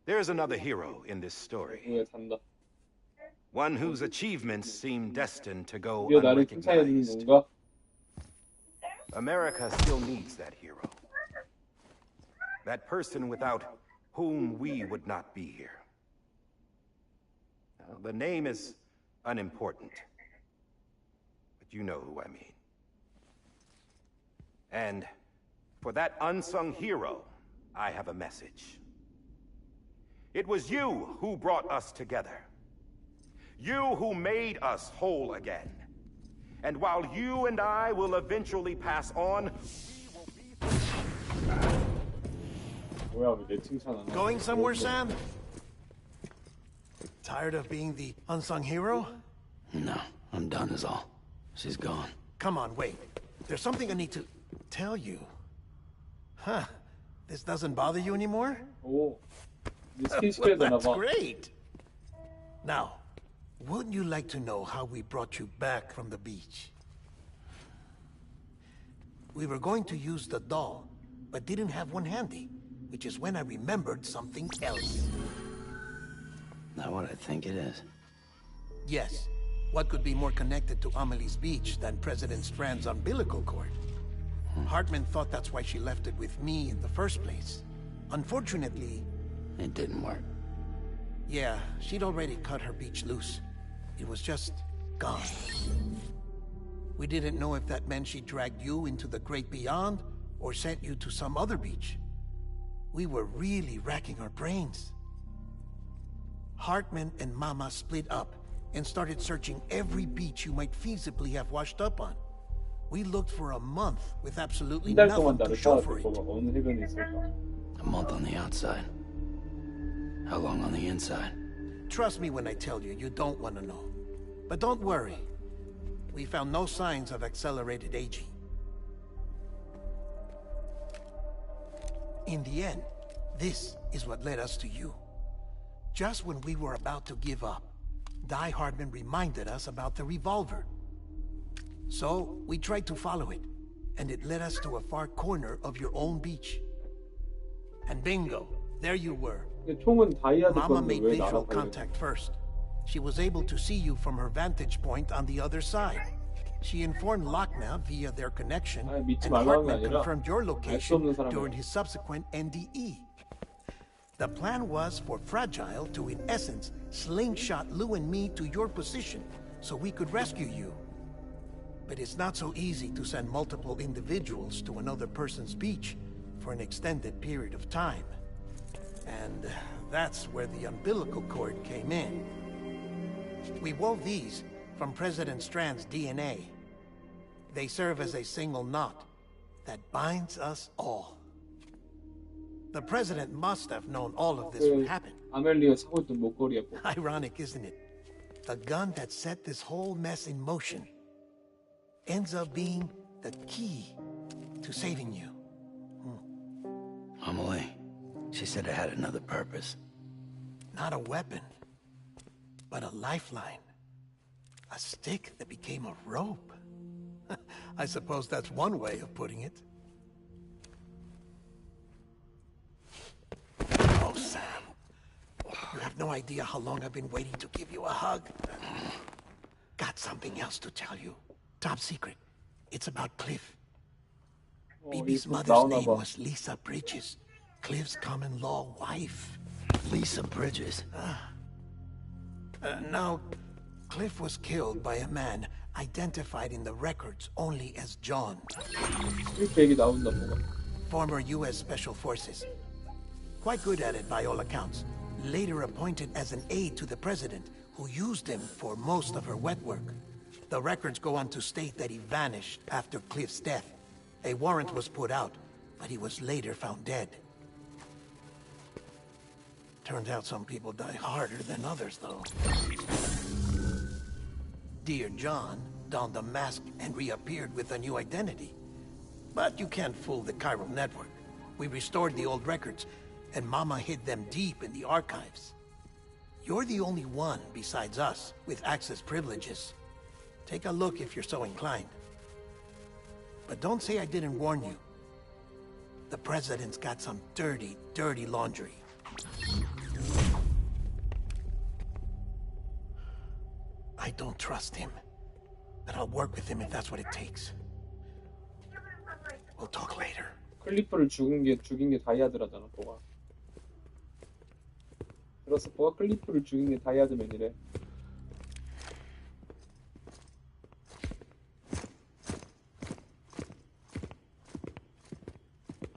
There's another hero in this story. 왜 산다. One whose achievements seem destined to go 드디어 나를 칭찬해 주는 unrecognized. 건가? America still needs that hero. That person without whom we would not be here. Now, the name is unimportant, but you know who I mean. And for that unsung hero, I have a message. It was you who brought us together. You who made us whole again. And while you and I will eventually pass on, 뭐야, 왜 내 칭찬 안 해? Going somewhere, Sam? Tired of being the unsung hero? No, I'm done is all. She's gone. Come on, wait. There's something I need to tell you. Huh. This doesn't bother you anymore? 오, 네 스킨 시켜야 되나 That's 봐. great. Now, wouldn't you like to know how we brought you back from the beach? We were going to use the doll, but didn't have one handy, which is when I remembered something else. Not what I think it is. Yes. What could be more connected to Amelie's beach than President Strand's umbilical cord? Hartman thought that's why she left it with me in the first place. Unfortunately... It didn't work. Yeah, she'd already cut her beach loose. It was just gone. We didn't know if that meant she dragged you into the great beyond, or sent you to some other beach. We were really racking our brains. Hartman and Mama split up and started searching every beach you might feasibly have washed up on. We looked for a month with absolutely 한 달 동안 nothing to 나를 show 찾았을 for it. 거가 어느 해변에 있을까? A month on the outside. How long on the inside? Trust me when I tell you, you don't want to know. But don't worry. We found no signs of accelerated aging. In the end, this is what led us to you. Just when we were about to give up, Die Hardman reminded us about the revolver. So, we tried to follow it, and it led us to a far corner of your own beach. And bingo, there you were. 근데 총은 다이아드 Mama 건데 made 왜 visual 나랑 contact first. She was able to see you from her vantage point on the other side. She informed Lockna via their connection, 아니, 믿지 and 말라는 게 Hartman 아니라 confirmed your 알 수 location 없는 사람이야. during his subsequent NDE. The plan was for Fragile to, in essence, slingshot Lou and me to your position so we could rescue you. But it's not so easy to send multiple individuals to another person's beach for an extended period of time. And that's where the umbilical cord came in. We wove these from President Strand's DNA. They serve as a single knot that binds us all. The President must have known all of this would 그 happen. 아멜리가 차고 있던 목걸이야. 뭐. Ironic, isn't it? The gun that set this whole mess in motion ends up being the key to saving you. Amelie, she said it had another purpose. Not a weapon, but a lifeline. A stick that became a rope. I suppose that's one way of putting it. Oh, Sam. You have no idea how long I've been waiting to give you a hug. Got something else to tell you. Top secret. It's about Cliff. BB's 이거 mother's 나오나 name 봐. was Lisa Bridges, Cliff's common-law wife. Lisa Bridges. Now, Cliff was killed by a man identified in the records only as John, 이렇게 얘기 나온다 뭐가. former U.S. Special Forces. Quite good at it by all accounts. Later appointed as an aide to the president, who used him for most of her wet work. The records go on to state that he vanished after Cliff's death. A warrant was put out, but he was later found dead. Turns out some people die harder than others, though. Dear John donned a mask and reappeared with a new identity. But you can't fool the chiral network. We restored the old records, and Mama hid them deep in the archives. You're the only one besides us with access privileges. Take a look if you're so inclined. But don't say I didn't warn you. The president's got some dirty, dirty laundry. I don't trust him. But I'll work with him if that's what it takes. We'll talk later. 클리프를 죽인 게 다이아드라잖아, 뭐가. 그래서 뭐가 클리프를 죽인 게 다이아드맨이래.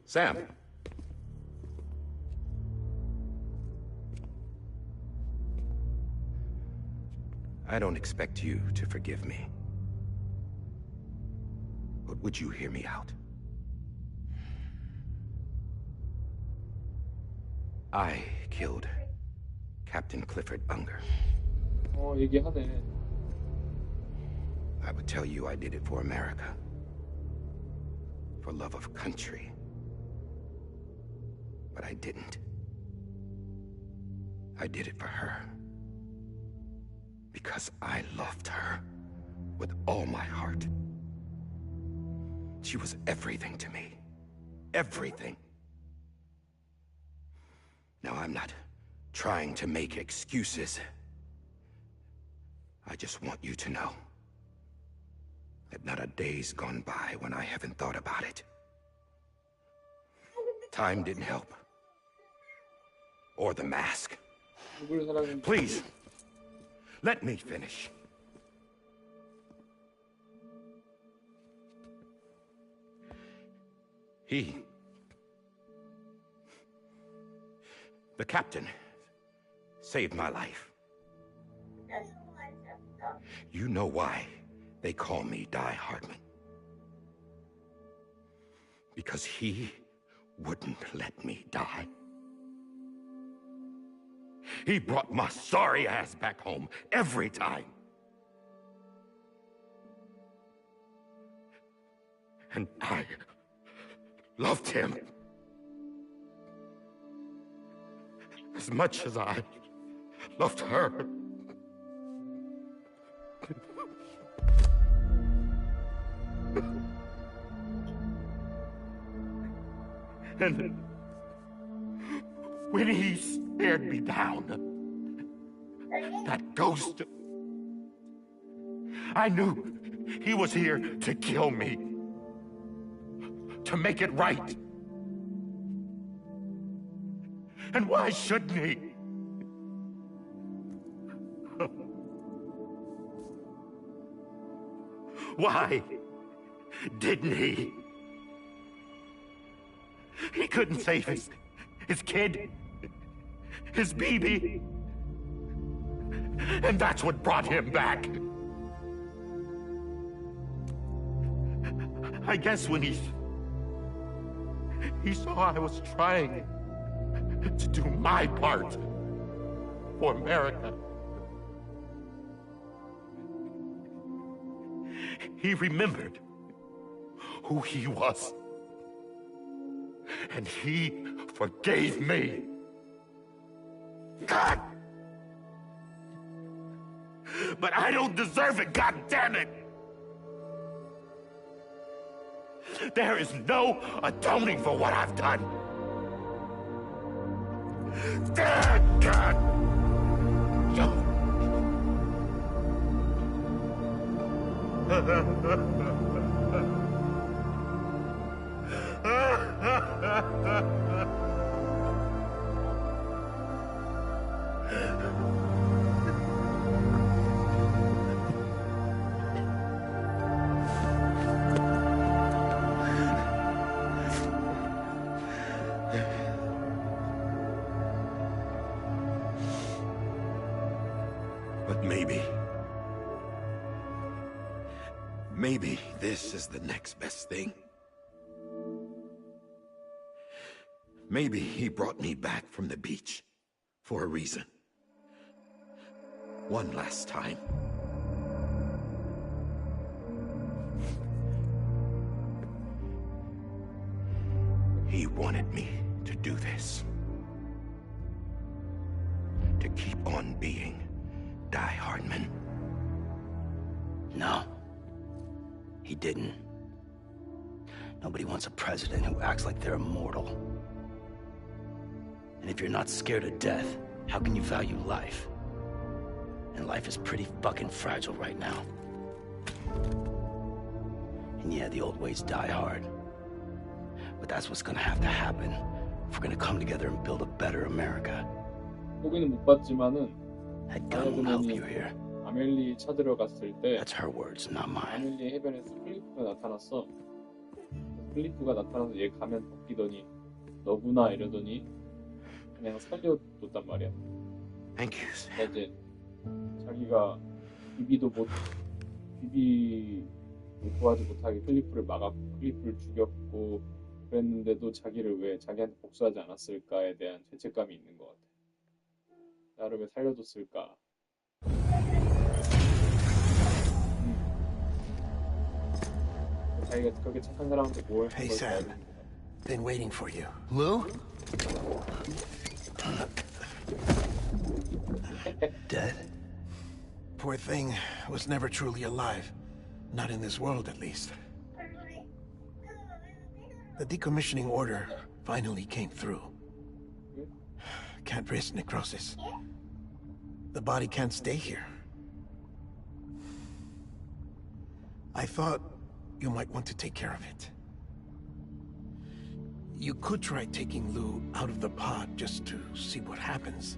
Sam. I don't expect you to forgive me. But would you hear me out? I killed Captain Clifford Unger. 얘기하네. I would tell you I did it for America. For love of country. But I didn't. I did it for her. Because I loved her with all my heart. She was everything to me. Everything. Now, I'm not trying to make excuses. I just want you to know that not a day's gone by when I haven't thought about it. Time didn't help. Or the mask. 누굴 사랑했는지. Please, let me finish. The captain, saved my life. You know why they call me Die Hardman? Because he wouldn't let me die. He brought my sorry ass back home every time. And I loved him as much as I loved her. And when he stared me down, that ghost, I knew he was here to kill me, to make it right. And why shouldn't he? Why didn't he? He couldn't save his kid, his baby. And that's what brought him back. I guess when he saw I was trying to do my part for America, he remembered who he was. And he forgave me. God! But I don't deserve it, God damn it! There is no atoning for what I've done. God! But maybe this is the next best thing. Maybe he brought me back from the beach for a reason. One last time. He wanted me to do this. To keep on being Die Hardman. No. He didn't. Nobody wants a president who acts like they're immortal. And if you're not scared of death, how can you value life? And life is pretty fucking fragile right now. And yeah, the old ways die hard. But that's what's gonna have to happen if we're gonna come together and build a better America. 보기는 못 봤지만은 That gun won't help you here. 아멜리 찾으러 갔을 때 That's her words, not mine. 아멜리 해변에서 클리프가 나타났어. 클리프가 나타나서 얘 가면 벗기더니 너구나 이러더니 그냥 살려줬단 말이야. Thank you. 이제 자기가 비비도 구하지 못하게 클리프를 막았고 클리프를 죽였고 그랬는데도 자기를 왜 자기한테 복수하지 않았을까에 대한 죄책감이 있는 것 같아. 나를 왜 살려줬을까? 자기가 그렇게 착한 사람한테 뭘 Hey, 한 걸까? Sam. Been waiting for you. Lou? Dead? Poor thing was never truly alive. Not in this world, at least. The decommissioning order finally came through. Can't risk necrosis. The body can't stay here. I thought you might want to take care of it. You could try taking Lou out of the pod just to see what happens.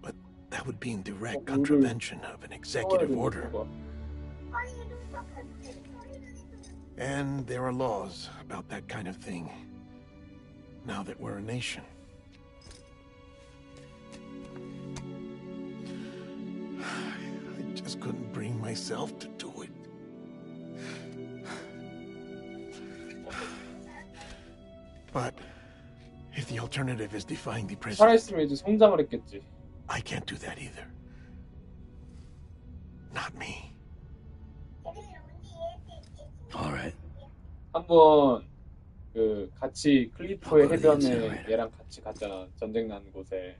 But that would be in direct contravention of an executive order. And there are laws about that kind of thing, now that we're a nation. I just couldn't bring myself to do it. But if the alternative is defying the president, 살아있으면 이제 성장을 했겠지. I can't do that either. Not me. All right. 한번 그 같이 클리프의 해변에 얘랑 같이 갔잖아. 전쟁 난 곳에.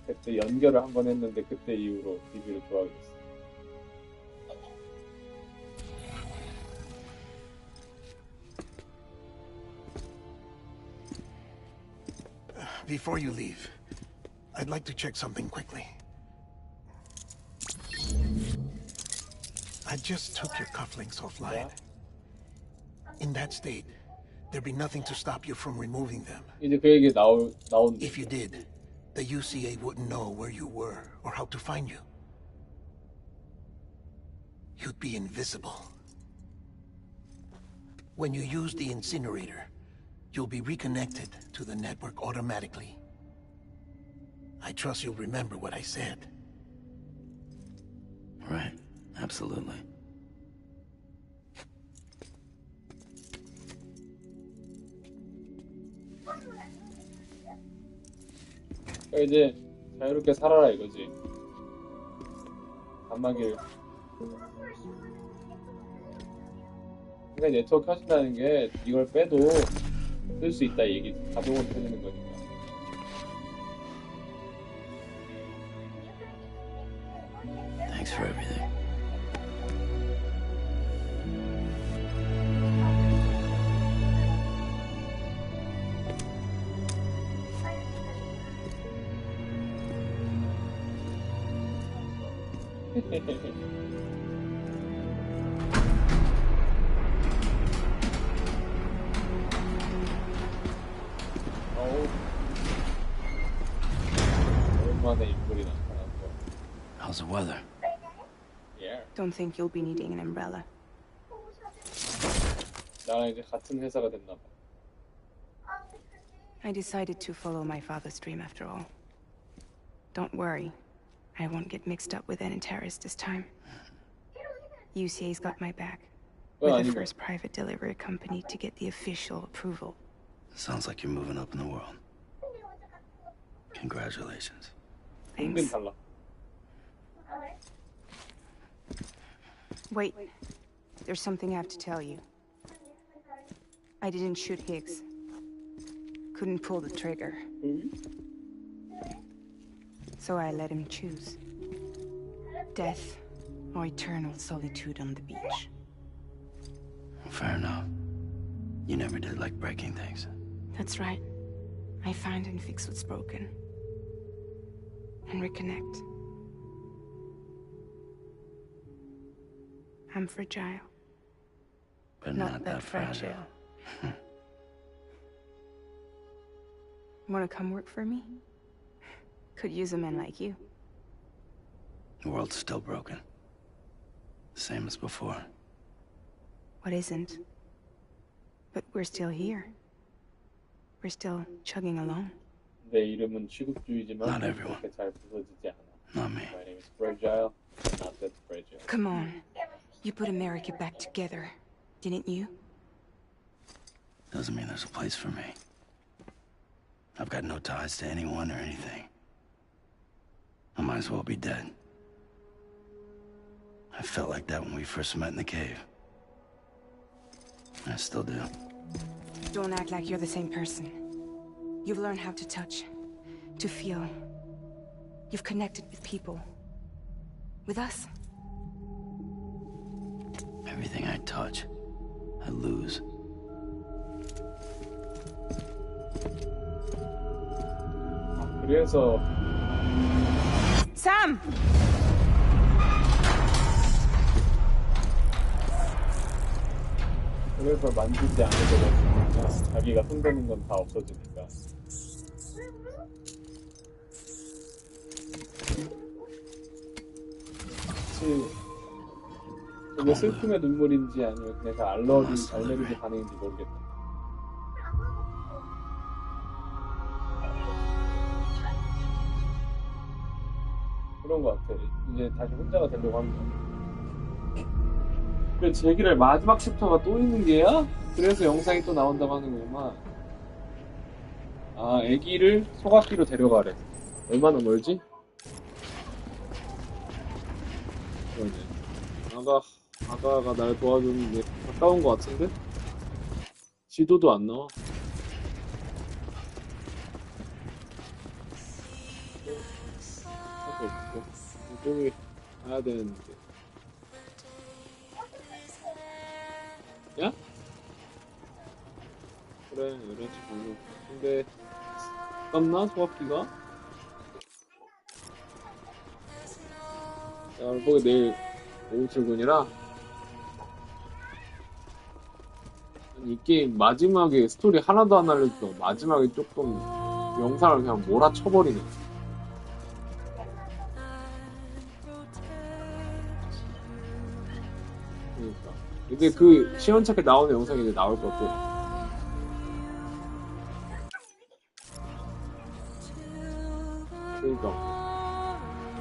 그때 연결을 한번 했는데 그때 이후로 비비를 좋아하게 됐어. Before you leave, I'd like to check something quickly. I just took your cufflinks offline. In that state, there'd be nothing to stop you from removing them. 이제 그 얘기 나온대. If you did, the UCA wouldn't know where you were or how to find you. You'd be invisible. When you use the incinerator, you'll be reconnected to the network automatically. I trust you'll remember what I said. Right. Absolutely. 이제 자유롭게 살아라 이거지. 단막일. 그러니까 네트워크 켜진다는 게 이걸 빼도 쓸 수 있다 얘기. 자동으로 켜지는 거니까. Thanks for everything. 오랜만에 인물이 나타났고. How's the weather? Yeah. Don't think you'll be needing an umbrella. 나랑 이제 같은 회사가 됐나 봐. I decided to follow my father's dream after all. Don't worry. I won't get mixed up with any terrorists this time. UCA's got my back. We're the first private delivery company to get the official approval. Sounds like you're moving up in the world. Congratulations. Thanks. 달라. Wait. There's something I have to tell you. I didn't shoot Higgs. Couldn't pull the trigger. So I let him choose. Death or eternal solitude on the beach. Fair enough. You never did like breaking things. That's right. I find and fix what's broken. And reconnect. I'm fragile. But not that fragile. Wanna come work for me? Could use a man like you. The world's still broken. Same as before. What isn't? But we're still here. We're still chugging along. 내 이름은 취급주의지만 Not everyone. 그렇게 잘 부서지지 않아. Not me. My name is fragile, not that fragile. Come on. You put America back together, didn't you? Doesn't mean there's a place for me. I've got no ties to anyone or anything. I might as well be dead. I felt like that when we first met in the cave. I still do. Don't act like you're the same person. You've learned how to touch, to feel. You've connected with people. With us. Everything I touch I lose. 그래서 Sam! 그래서 만지지 않으려고 자기가 손대는 건 다 없어지니까. 혹시 그게 슬픔의 눈물인지 아니면 그냥 알레르기 반응인지 모르겠다. 그런 것 같아. 이제 다시 혼자가 되려고 하는 거야. 그래, 제기를 마지막 챕터가 또 있는 게야? 그래서 영상이 또 나온다고 하는 거구만. 아, 애기를 소각기로 데려가래. 얼마나 멀지? 그러네. 아가가 날 도와주는데 가까운 것 같은데? 지도도 안 나와. 하고 있고. 이쪽에 가야 되는데. 야? 그래, 11시 반이고. 근데, 가깝나? 소각기가? 야, 거기 내일 오후 출근이라? 아니, 이 게임 마지막에 스토리 하나도 안 알려주고, 마지막에 조금 영상을 그냥 몰아쳐버리네. 그러니까. 이제 그 시원찮게 나오는 영상이 이제 나올 것 같고. 그러니까.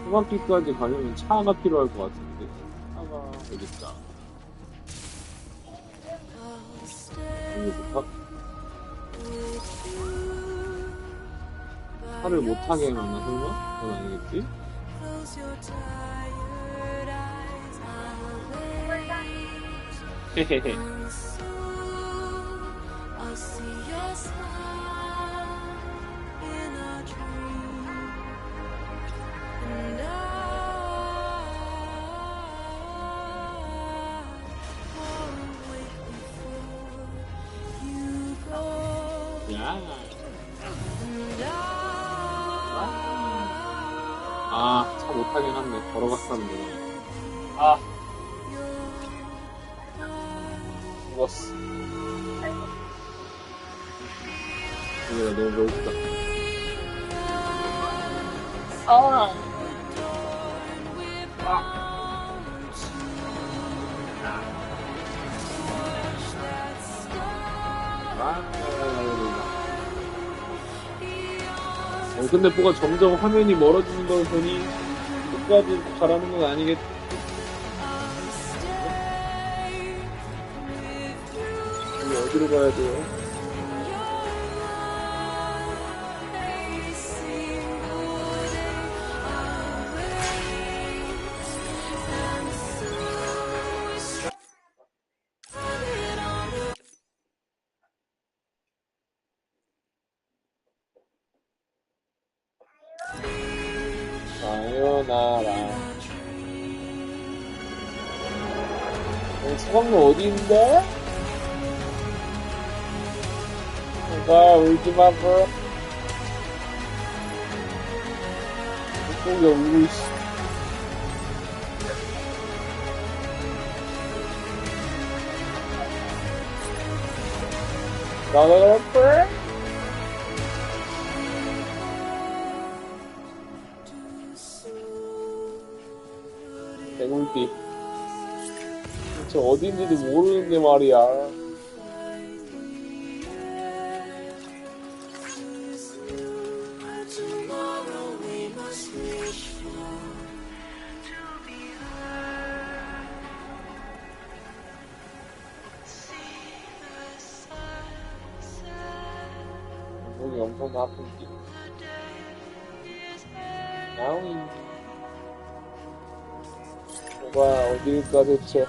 소각기까지 가려면 차가 필요할 것 같은데. 차가 여기 있다. 차를 못 타게 해놨나 설마? 그건 아니겠지? 헤헤헤. 야. 아, 차 못 타긴 한데 걸어갔었는데. 아. 죽었어. 이게 너무 배고프다. 아. 근데 뭐가 점점 화면이 멀어지는 걸 보니 끝까지 가라는 건 아니겠지? 여기 어디로 가야 돼요? 사요나라. 소각로 어디 있는데? 나 울지마, 브로. 이쪽에 울고 있어. 나가라, 브로. 개굴띠. 대체 어딘지도 모르는데 말이야. 여기 엄청 아픈 띠. 나오잉. 뭐가 어딜까 대체.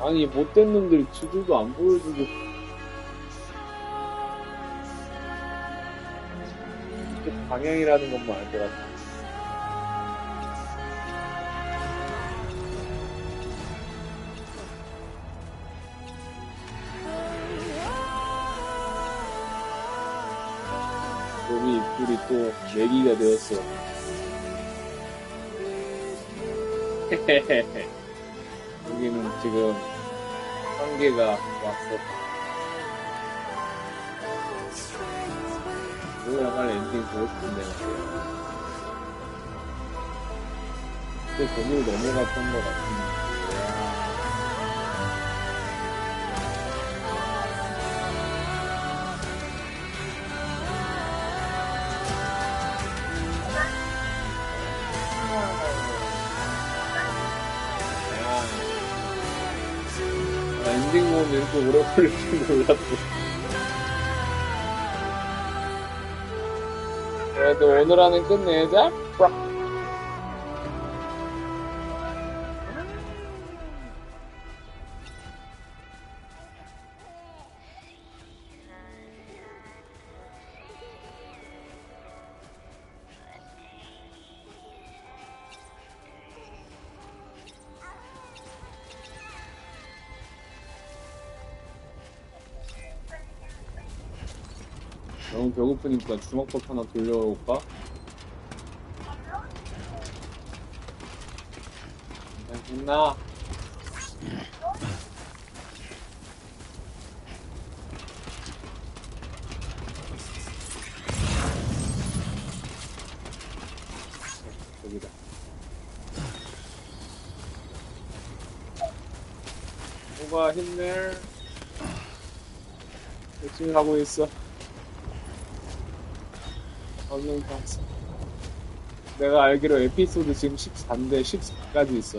아니 못된 놈들이 지도도 안 보여주고. 이쪽 방향이라는 것만 알 것 같아. 우리 입술이 또 내기가 되었어. 여기는 지금 한계가 왔어. 이거야말로 엔딩 보고 싶은데 말이야. 그때 저기로 넘어갔던 것 같은데. 엔딩 보면 이렇게 오래 걸릴 줄 몰랐어. 그래도 오늘 안에 끝내자. 너무 배고프니까 주먹밥 하나 돌려올까? 됐나? 여기다. 뭐가 힘내? 열심히 하고 있어. 얼른 가자. 내가 알기로 에피소드 지금 14인데 14까지 있어.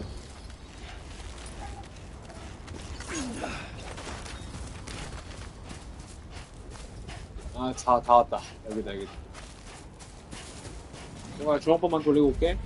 아, 다 왔다. 여기다. 정말 주먹밥만 돌리고 올게.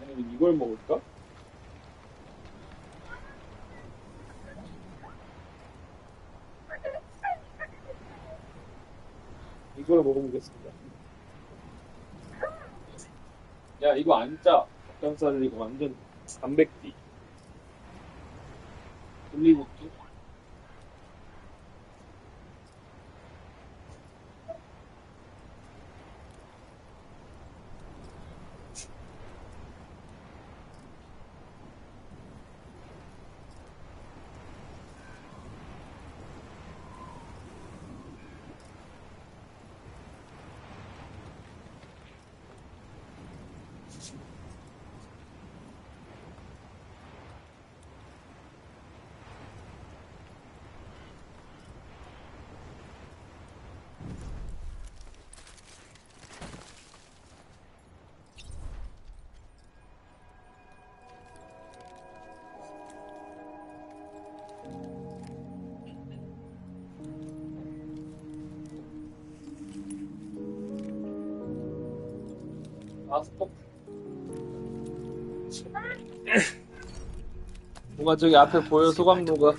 아니면 이걸 먹을까? 이걸 먹어보겠습니다. 야, 이거 안 짜. 닭가슴살 이거 완전 단백질. 올리고기. 스톱. 뭔가 저기 앞에 보여, 소강로가.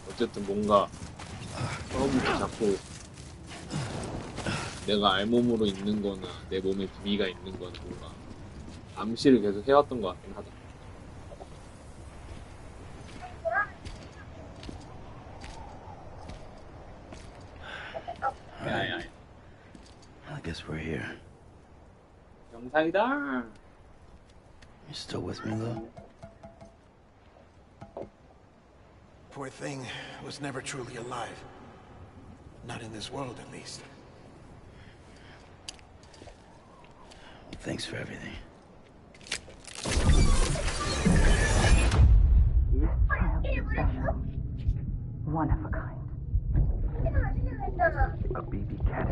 어쨌든 뭔가 처음부터 자꾸 내가 알몸으로 있는 거나 내 몸에 비비가 있는 건 뭔가 암시를 계속 해왔던 것 같긴 하다. 야야야. I guess we're here. 영상이다. You still with me, Lou? Poor thing was never truly alive. Not in this world, at least. Thanks for everything. One of a kind. A baby cat.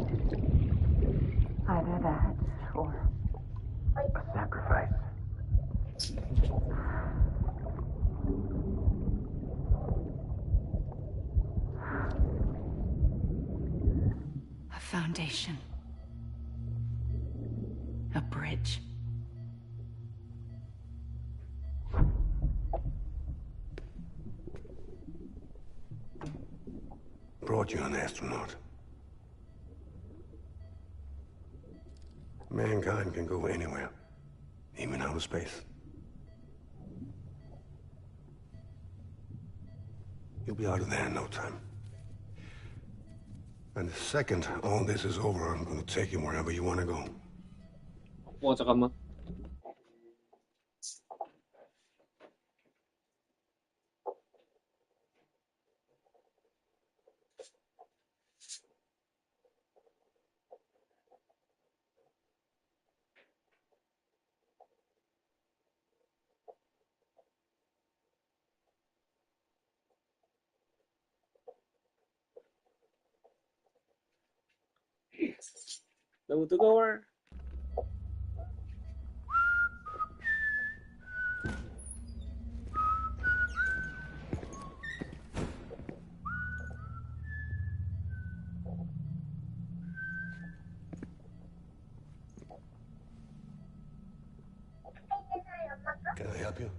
Either that, or A sacrifice. A foundation. A bridge. Brought you an astronaut. Mankind can go anywhere, even outer space. You'll be out of there in no time. And the second all this is over, I'm gonna take you wherever you wanna go. 잠깐만. 너무 뜨거워. Can I help you?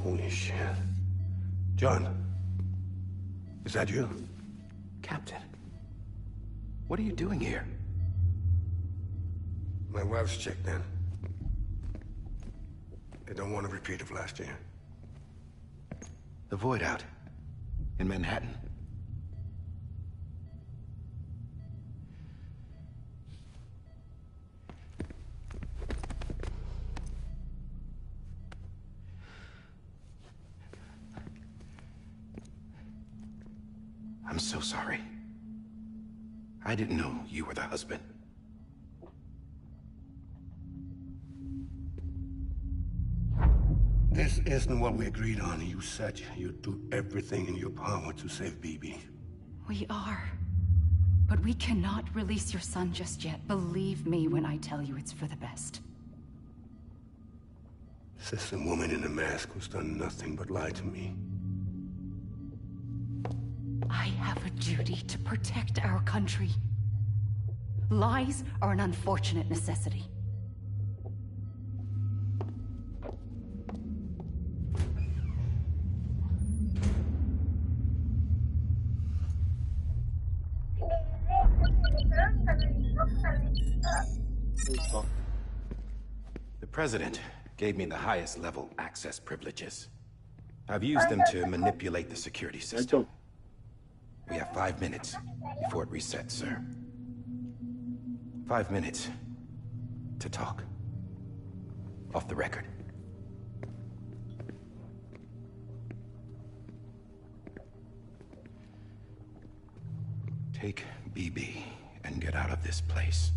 Holy shit. John, is that you? Captain, what are you doing here? My wife's checked in. They don't want a repeat of last year. The Void Out in Manhattan. I'm so sorry. I didn't know you were the husband. This isn't what we agreed on. You said you'd do everything in your power to save BB. We are. But we cannot release your son just yet. Believe me when I tell you it's for the best. This woman in a mask who's done nothing but lie to me. I have a duty to protect our country. Lies are an unfortunate necessity. The President gave me the highest level access privileges. I've used them to manipulate the security system. We have 5 minutes before it resets, sir. 5 minutes to talk. Off the record. Take BB and get out of this place.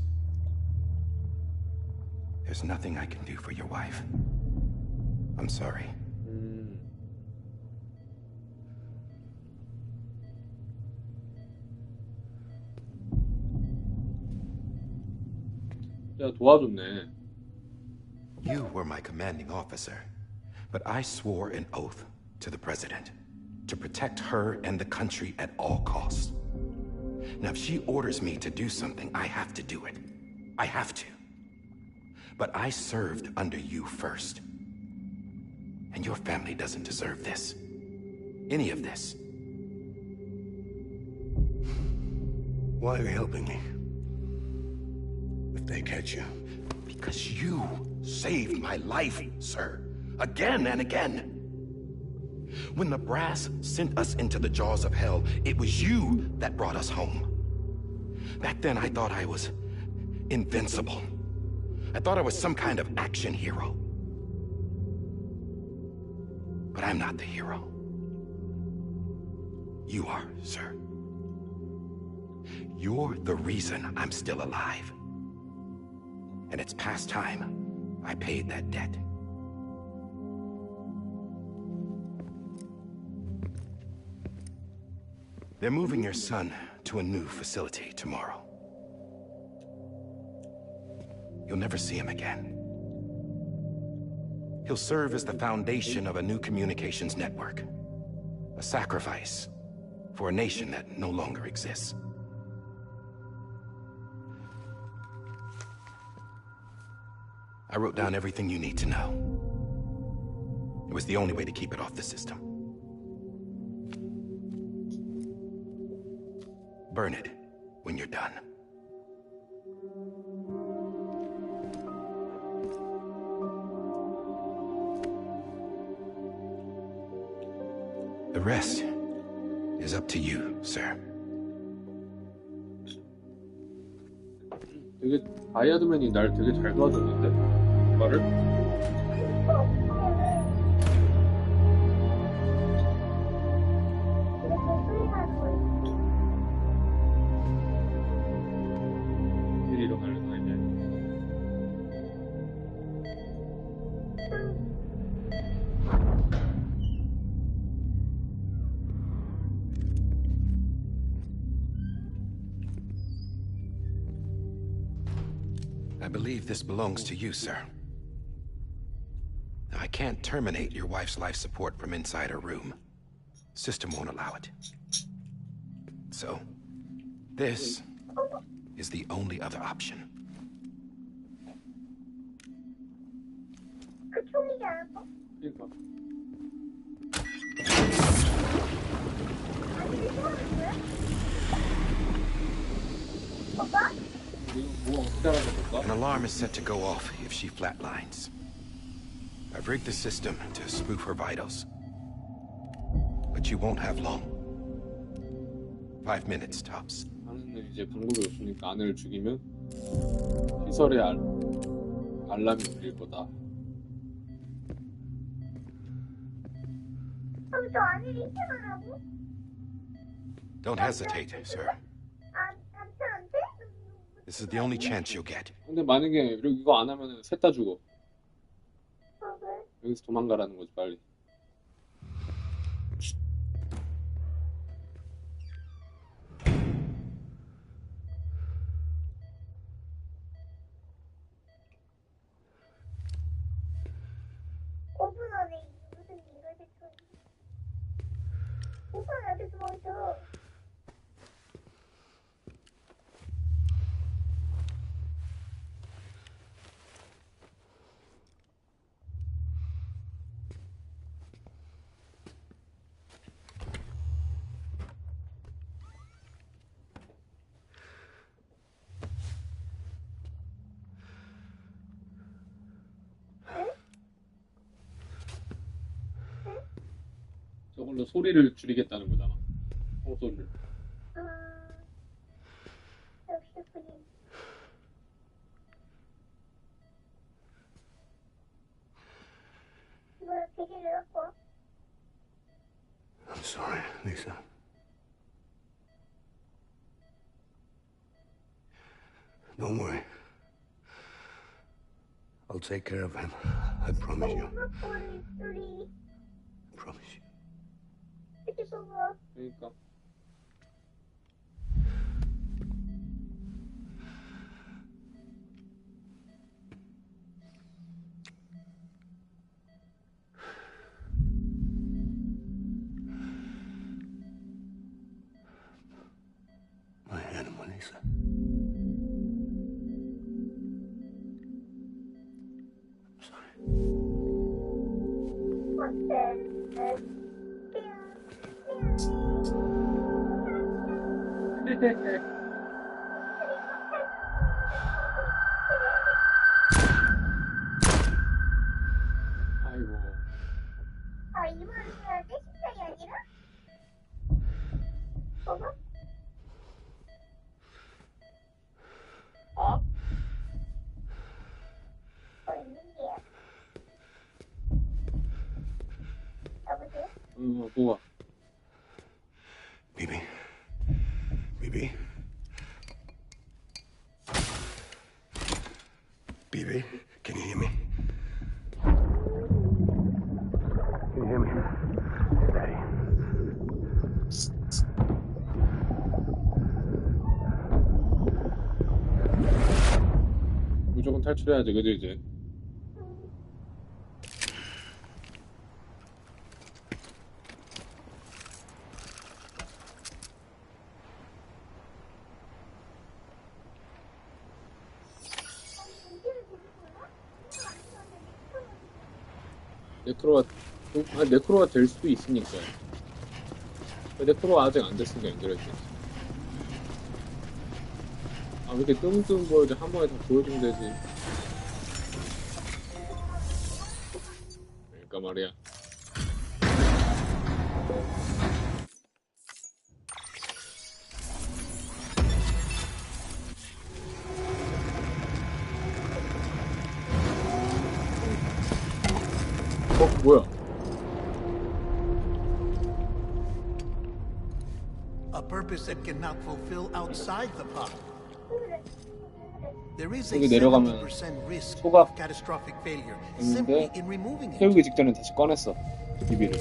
There's nothing I can do for your wife. I'm sorry. 야, 도와줬네. You were my commanding officer, but I swore an oath to the President to protect her and the country at all costs. Now, if she orders me to do something, I have to do it. I have to. But I served under you first. And your family doesn't deserve this. Any of this. Why are you helping me? If they catch you. Because you saved my life, sir. Again and again. When the brass sent us into the jaws of hell, it was you that brought us home. Back then, I thought I was invincible. I thought I was some kind of action hero. But I'm not the hero. You are, sir. You're the reason I'm still alive. And it's past time I paid that debt. They're moving your son to a new facility tomorrow. You'll never see him again. He'll serve as the foundation of a new communications network. A sacrifice for a nation that no longer exists. I wrote down everything you need to know. It was the only way to keep it off the system. Burn it when you're done. The rest is up to you, sir. 되게 아이아드맨이 날 되게 잘 도와줬는데 말을 데리러 가려고 하냐. I believe this belongs to you, sir. I can't terminate your wife's life support from inside her room. System won't allow it. So, this is the only other option. 그 총이잖아. 그러니까 아니, 이거 좋아하는 거야? 오빠? 이거 뭐 어떻게 알아볼까? An alarm is set to go off if she flatlines. I've rigged the system to spoof her vitals. But you won't have long. 5 minutes tops. 하는 이제 방법이 없으니까 아내를 죽이면 시설에 알람이 울릴 거다. 그럼 저 아내를 입장하라고? Don't hesitate, sir. 남편한테? This is the only chance you'll get. 근데 만약에 이거 안 하면 셋 다 죽어. 왜? 여기서 도망가라는 거지 빨리. 오픈하네. 무슨 일을 대충. 오픈하게 도망쳐. 저걸로 소리를 줄이겠다는 거잖아. 소리를. 역시 군인. 뭐야, 베개를 갖고 와? I'm sorry, Lisa. Don't worry. I'll take care of him. I promise you. 우리 I promise you. 이렇게 봐봐. 그러니까. My animal, Lisa. I'm sorry. 아이고. 아, 이번에 해야 돼? 식당이 아니라? 봐봐. 있는 게야. 여보세요? 뭐가? BB. BB. BB, can you hear me? Can you hear me? Daddy. 그럼 탈출해야지, 그지 이제. 네크로가 될 수도 있으니까. 네크로가 아직 안 됐으니까 연결했겠지. 아, 왜 이렇게 뚱뚱 보여줘? 한 번에 다 보여주면 되지. 그러니까 말이야. 뭐야? A purpose that cannot fulfill outside the pod. There is a 여기 내려가면 70% risk 소각 of catastrophic failure simply 있는데 in removing it. 태우기 직전에 다시 꺼냈어. DB를.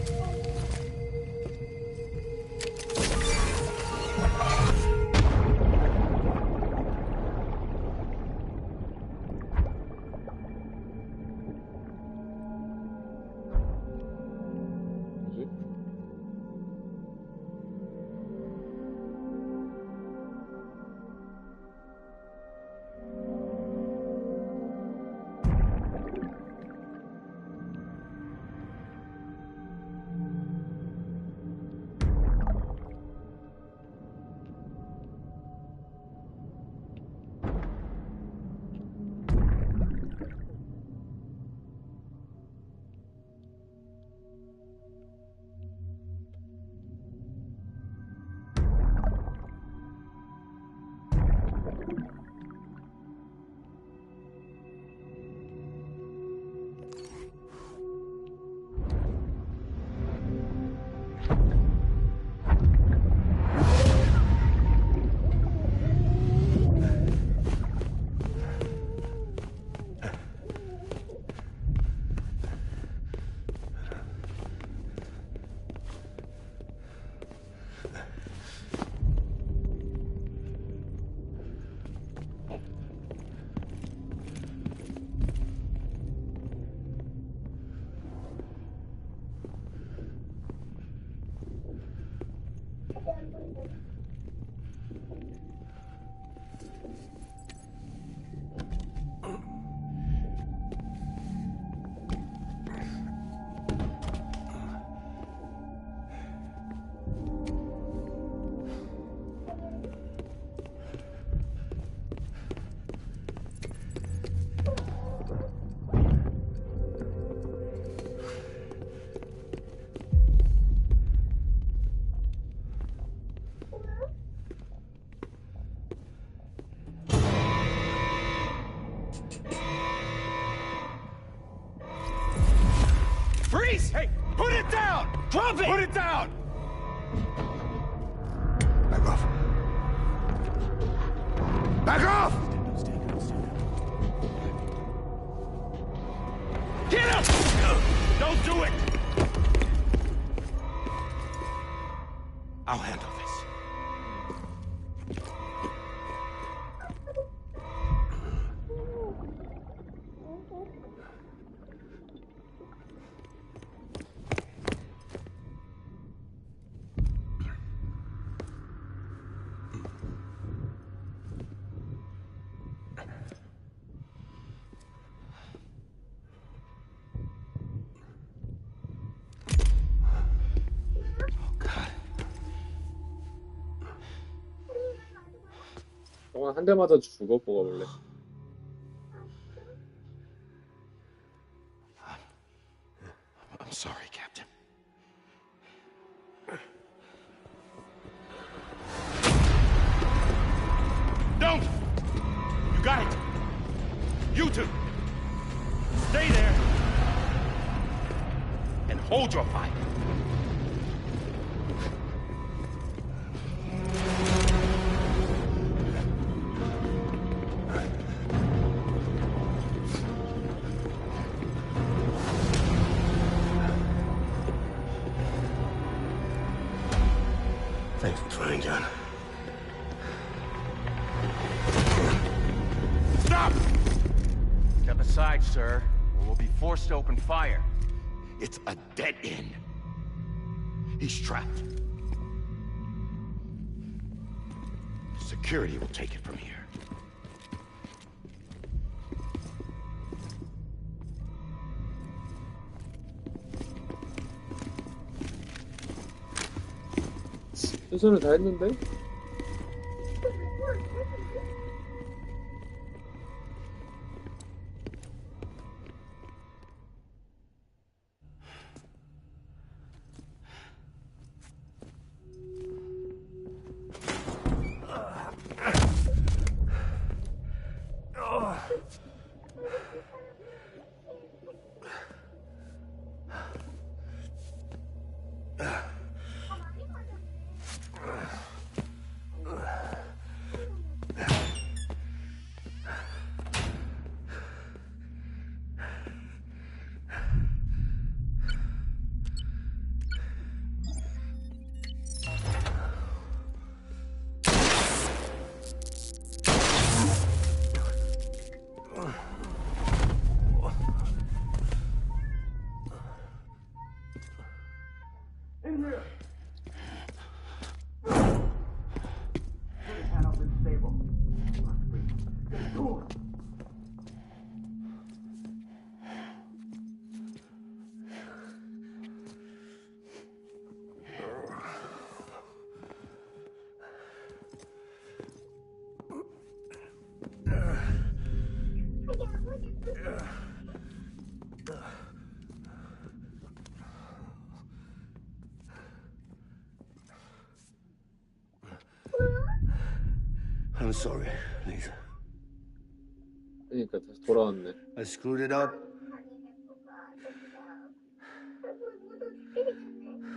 Freeze! Hey, put it down! Drop it! Put it down! Back off. Back off! Get him! Don't do it! I'll handle this. 동안 한 대 맞아 죽어 보가 원래. I'm sorry, Captain. Don't! You got it! You two! Stay there! And hold your fire! Thanks for trying, John. Stop! sir, or we'll be forced to open fire. It's a dead end. He's trapped. Security will take it from here. 최선을 다했는데? I'm sorry, Lisa. 그러니까 다시 돌아왔네. I screwed it up.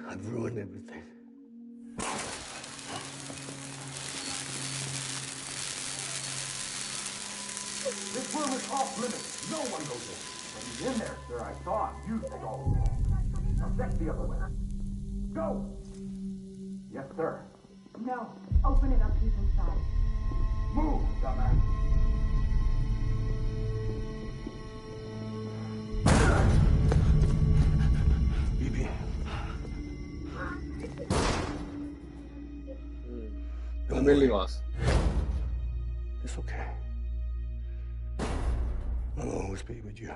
I've ruined everything. This room is off limits. No one goes in. When he's in there, sir, I thought you stole it. Now check the other way. Go! Yes, sir. No. Open it up. He's inside. Move, dumbass. Bibi. 패밀리가 왔어. It's okay. I'll always be with you.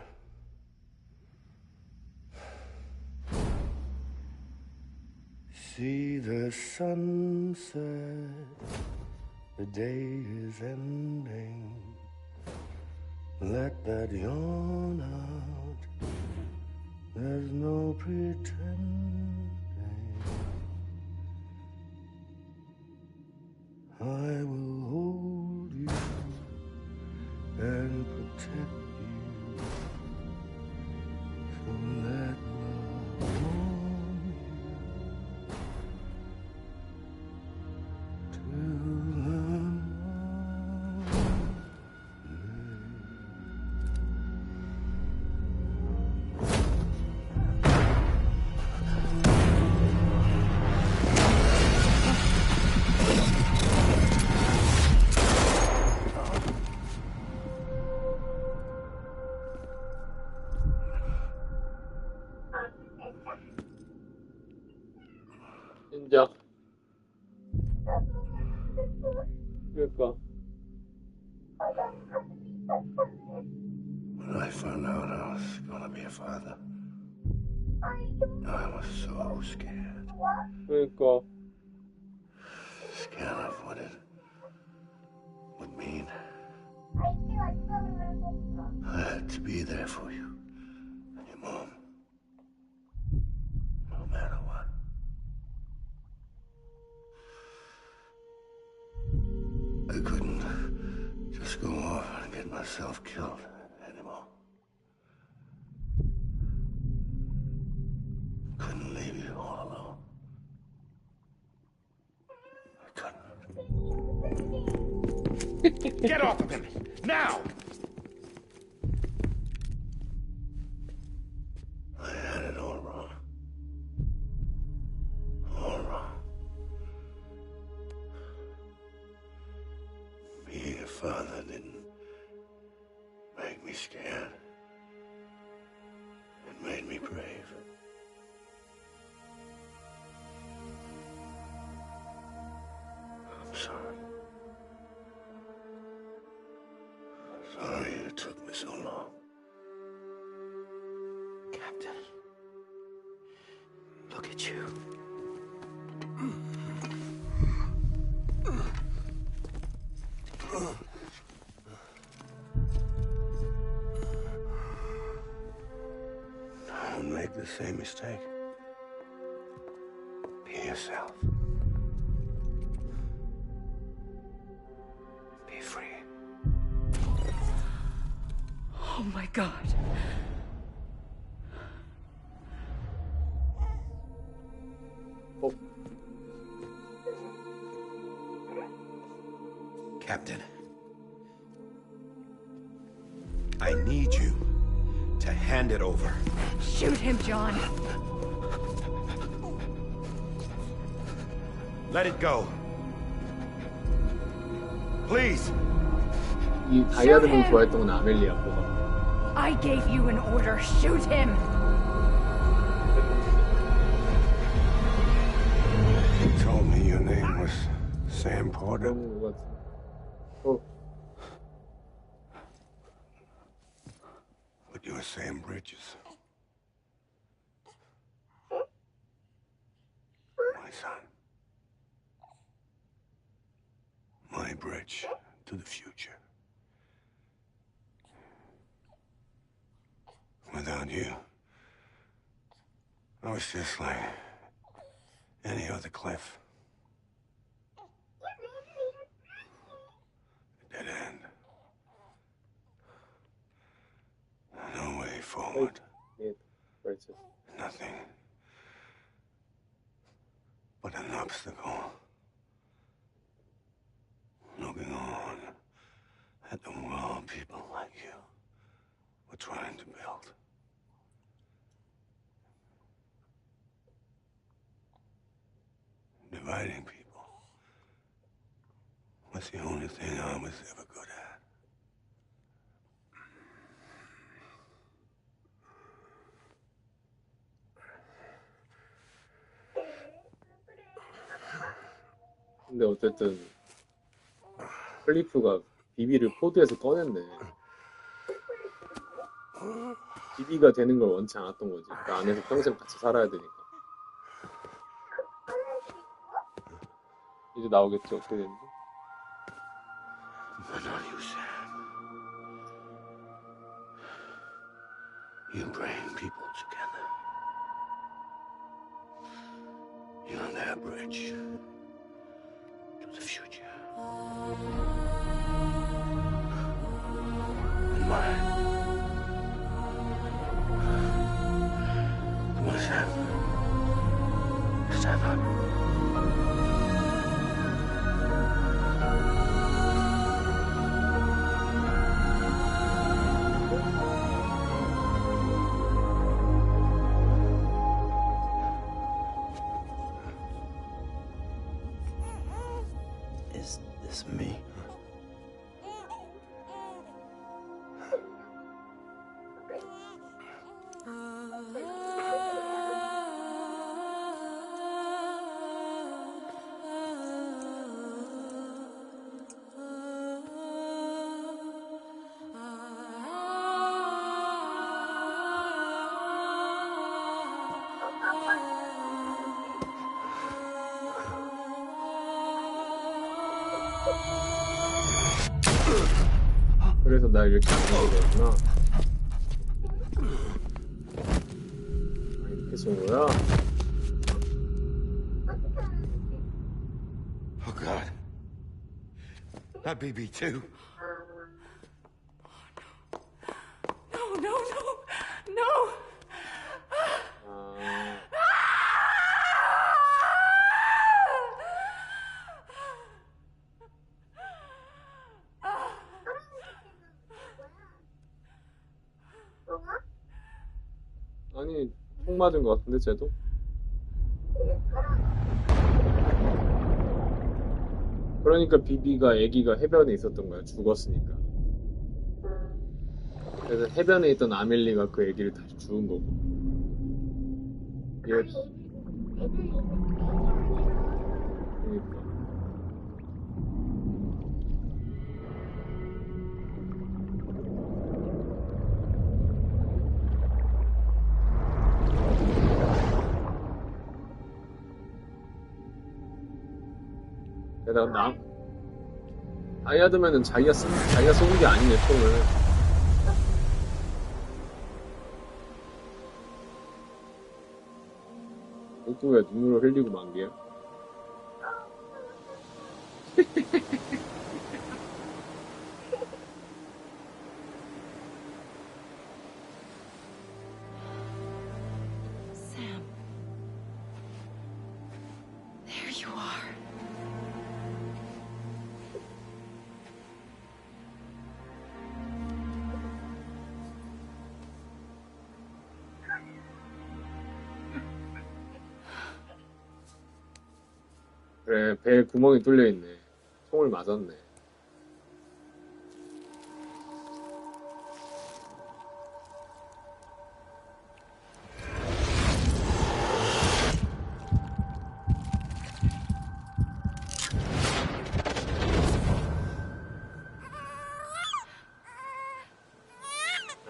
See the sunset. The day is ending. Let that yawn out. There's no pretending. I will hold you and protect you. So let love warm you till the 인정. 그러니까. When I found out I was gonna be a father, I was so scared. 그러니까. Scared of what it would mean. I had to be there for you and your mom, no matter what. I couldn't just go off and get myself killed anymore. Couldn't leave you all alone. I couldn't. Get off of him! Now! I had it all wrong. All wrong. Being a father didn't make me scared. so long. Captain, look at you. Don't make the same mistake. Be yourself. Be free. Oh my God. Oh, Captain, I need you to hand it over. Shoot him, John. Let it go. Please. 이 다이아드문 좋아했던 건 아멜리아 뭐가. I gave you an order. Shoot him. You told me your name was Sam Porter. 그런 거 같아. 어, But you're Sam Bridges. My son. My bridge to the future. Without you, I was just like any other Cliff. A dead end. No way forward. 예, 그렇죠. Nothing but an obstacle. Looking on at the world people like you were trying to build. Dividing people was the only thing I was ever good at. 근데 어쨌든 클리프가 비비를 포드에서 꺼냈네. 비비가 되는 걸 원치 않았던 거지. 그 안에서 평생 같이 살아야 되니까. 이제 나오겠지, 어떻게 되는지. But not you, Sam. You bring people together. You're their bridge to the future. And mine. Come on, Sam. Stand up. Is this me? 그래서 날 이렇게 하는 거구나. 아, 이렇게 쏜 거야? Oh, God. Not BB too. No, no, no, no. 아, 아니, 총 맞은 거 같은데, 쟤도? 그러니까 비비가 애기가 해변에 있었던 거야, 죽었으니까. 그래서 해변에 있던 아멜리가 그 애기를 다시 주운 거고. 얘, 그러니까. 게다가 다이아드맨은 자기가 쏘는 게 아니네, 총을. 복도에 눈물을 흘리고 만개야? Sam. There you are. 그래, 배에 구멍이 뚫려있네. 총을 맞았네.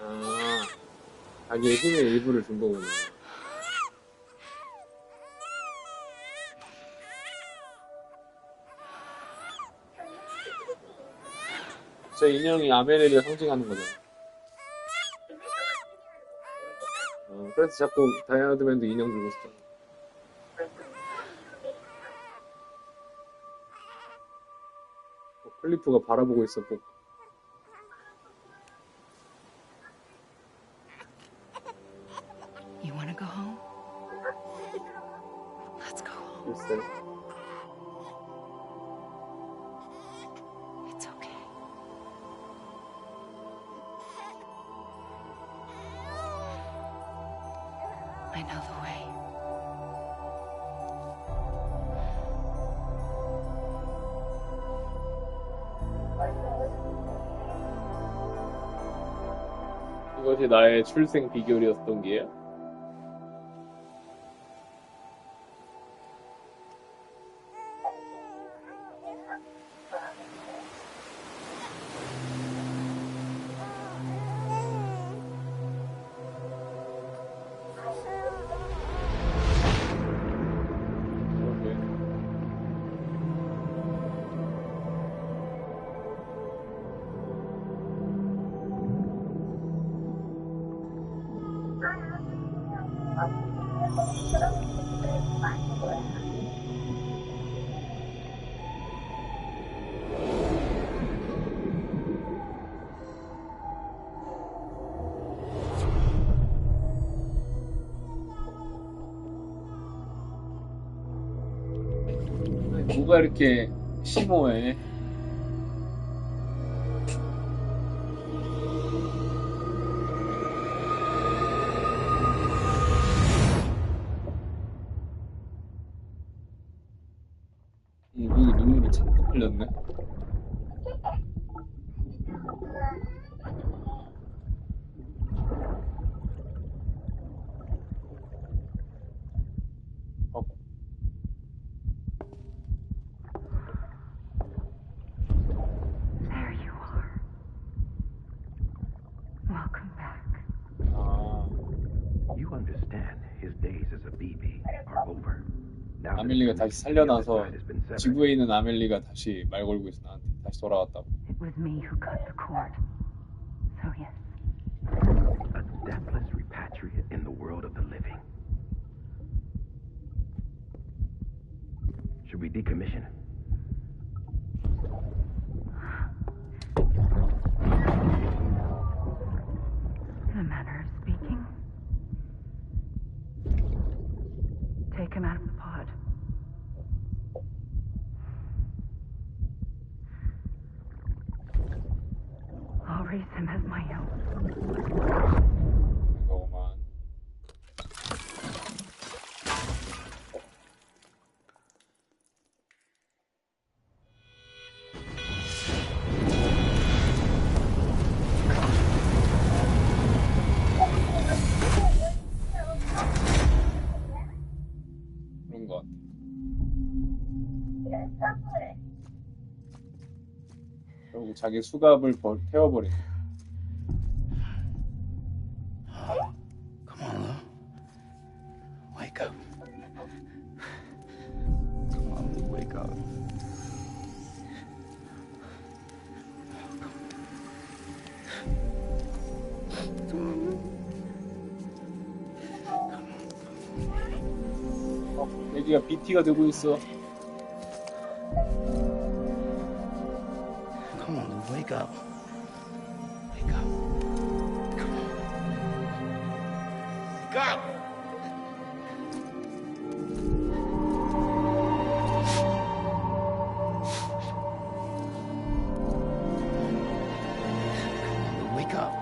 아, 자기의 힘의 일부를 준 거구나. 저 인형이 아메리를 상징하는 거잖아. 그래서 자꾸 다이아드맨도 인형 주고 있었잖아. 클리프가 바라보고 있었고. You wanna go home? Let's go home. 글쎄. It's okay. I know the way. 이것이 나의 출생 비결이었던 게야? 뭐가 이렇게 심오해? 눈이 눈물이 참 흘렸네. There you are. Welcome back. You understand his days as a BB are over. Now that 아멜리가 다시 살려놔서 has been severed. 지구에 있는 아멜리가 다시 말 걸고 있어. 나한테 다시 돌아왔다고. It was me who cut the cord. So yes. A deathless repatriate in the world of the living. Should we decommission it? In a manner of speaking. Take him out of the pod. I'll raise him as my own. 이거만. 그런 것 같아. 결국 자기 수갑을 태워버린 거야. Come on, Lou. Wake up. Come on, Lou, wake up. 애기가 BT가 되고 있어. Come on, Lou, wake up. Wake up. Come on. Wake up! Wake up.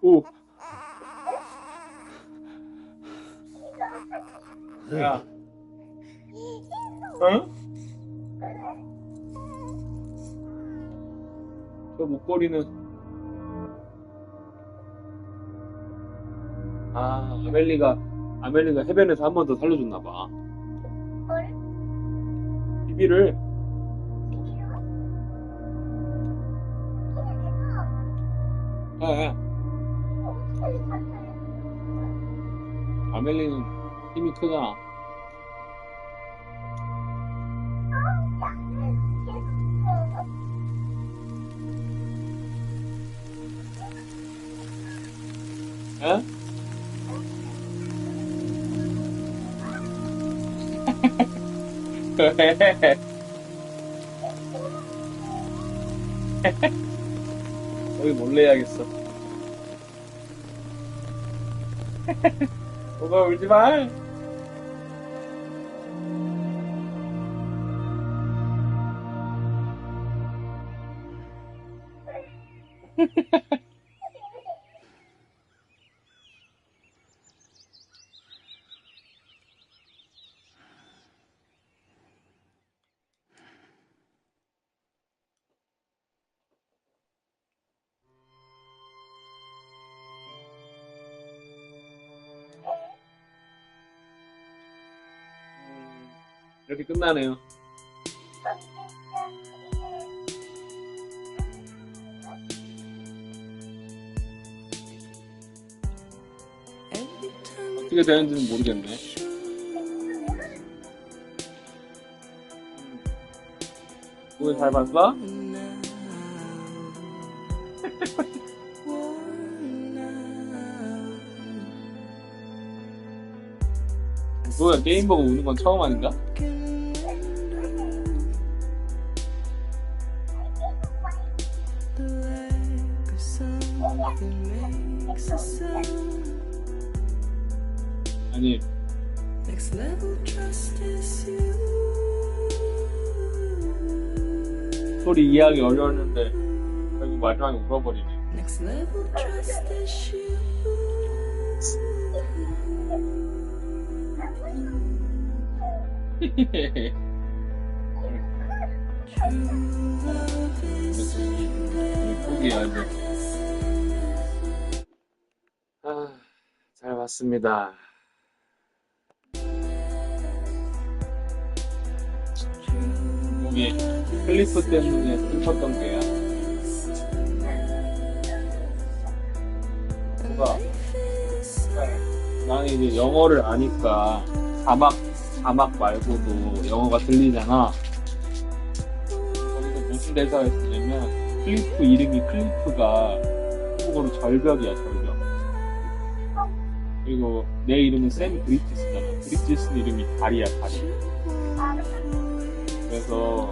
오. 야. 응? 저 목걸이는 아멜리가 해변에서 한 번 더 살려줬나봐. 비비를. 야. 아멜리는 힘이 크잖아. 에? 여기 몰래 해야겠어. 오빠 울지 마. 이렇게 끝나네요. 어떻게 되는지는 모르겠네. 오늘 잘 봤어? 뭐야, 게임 보고 우는 건 처음 아닌가? 아니, 소리 이해하기 어려웠는데 결국 마지막에 울어버리네. 포기하죠. 잘 봤습니다. 이게 클리프 때문에 슬펐던 게야. 뭔가 나는 이제 영어를 아니까 자막 말고도 영어가 들리잖아. 거기서 무슨 대사가 있었냐면 클리프 이름이 클리프가 한국어로 절벽이야, 절벽. 그리고 내 이름은 샘 브리티스잖아. 브리티스 이름이 다리야, 다리. 그래서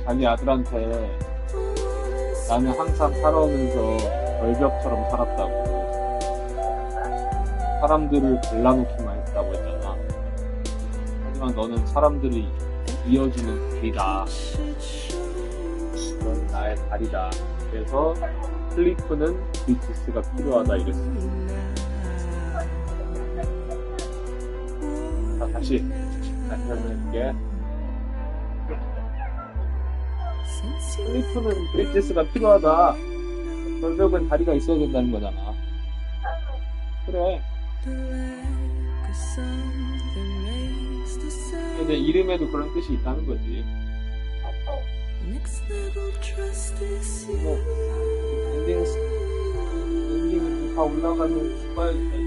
자기 아들한테 나는 항상 살아오면서 절벽처럼 살았다고, 사람들을 갈라놓기만 했다고 했잖아. 하지만 너는 사람들이 이어주는 길이다. 넌 나의 다리다. 그래서 클리프는 브리티스가 필요하다 이랬어. 자, 다시 설명할게. 클리프는 브리티스가 필요하다. 결국은 다리가 있어야 된다는 거잖아. 그래. 근데 이름에도 그런 뜻이 있다는 거지. 뭐, 엔딩은 다 올라가면 죽어야지.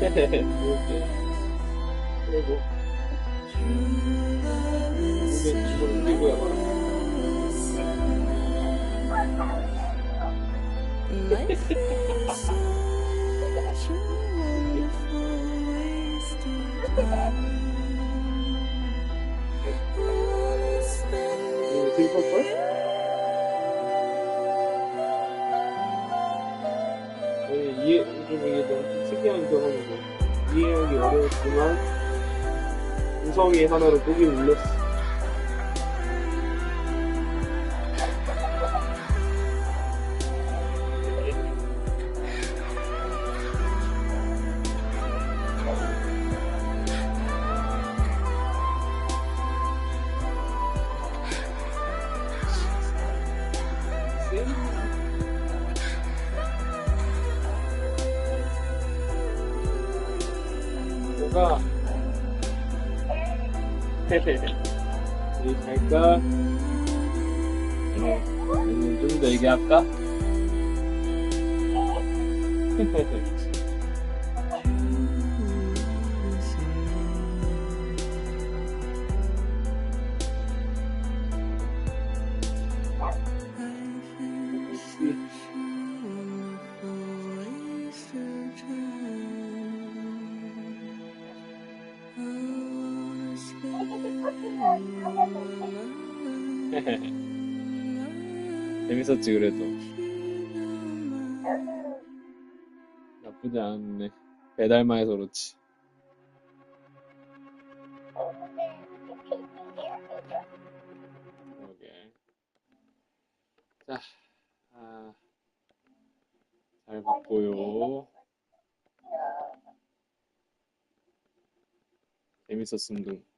이렇게. 그리고 이게 지금 그리고야. 즐거울걸? 이게 좀 특이한 경험이고 이해하기 어려웠지만 우성이 하나로 뚝이 울렸어. 뭐가 우리 잘까? 좀 더 얘기할까? 재밌었지 그래도. 나쁘지 않네. 배달만 해서 그렇지. 그러게. 자, 잘 봤고요. 재밌었음 둥.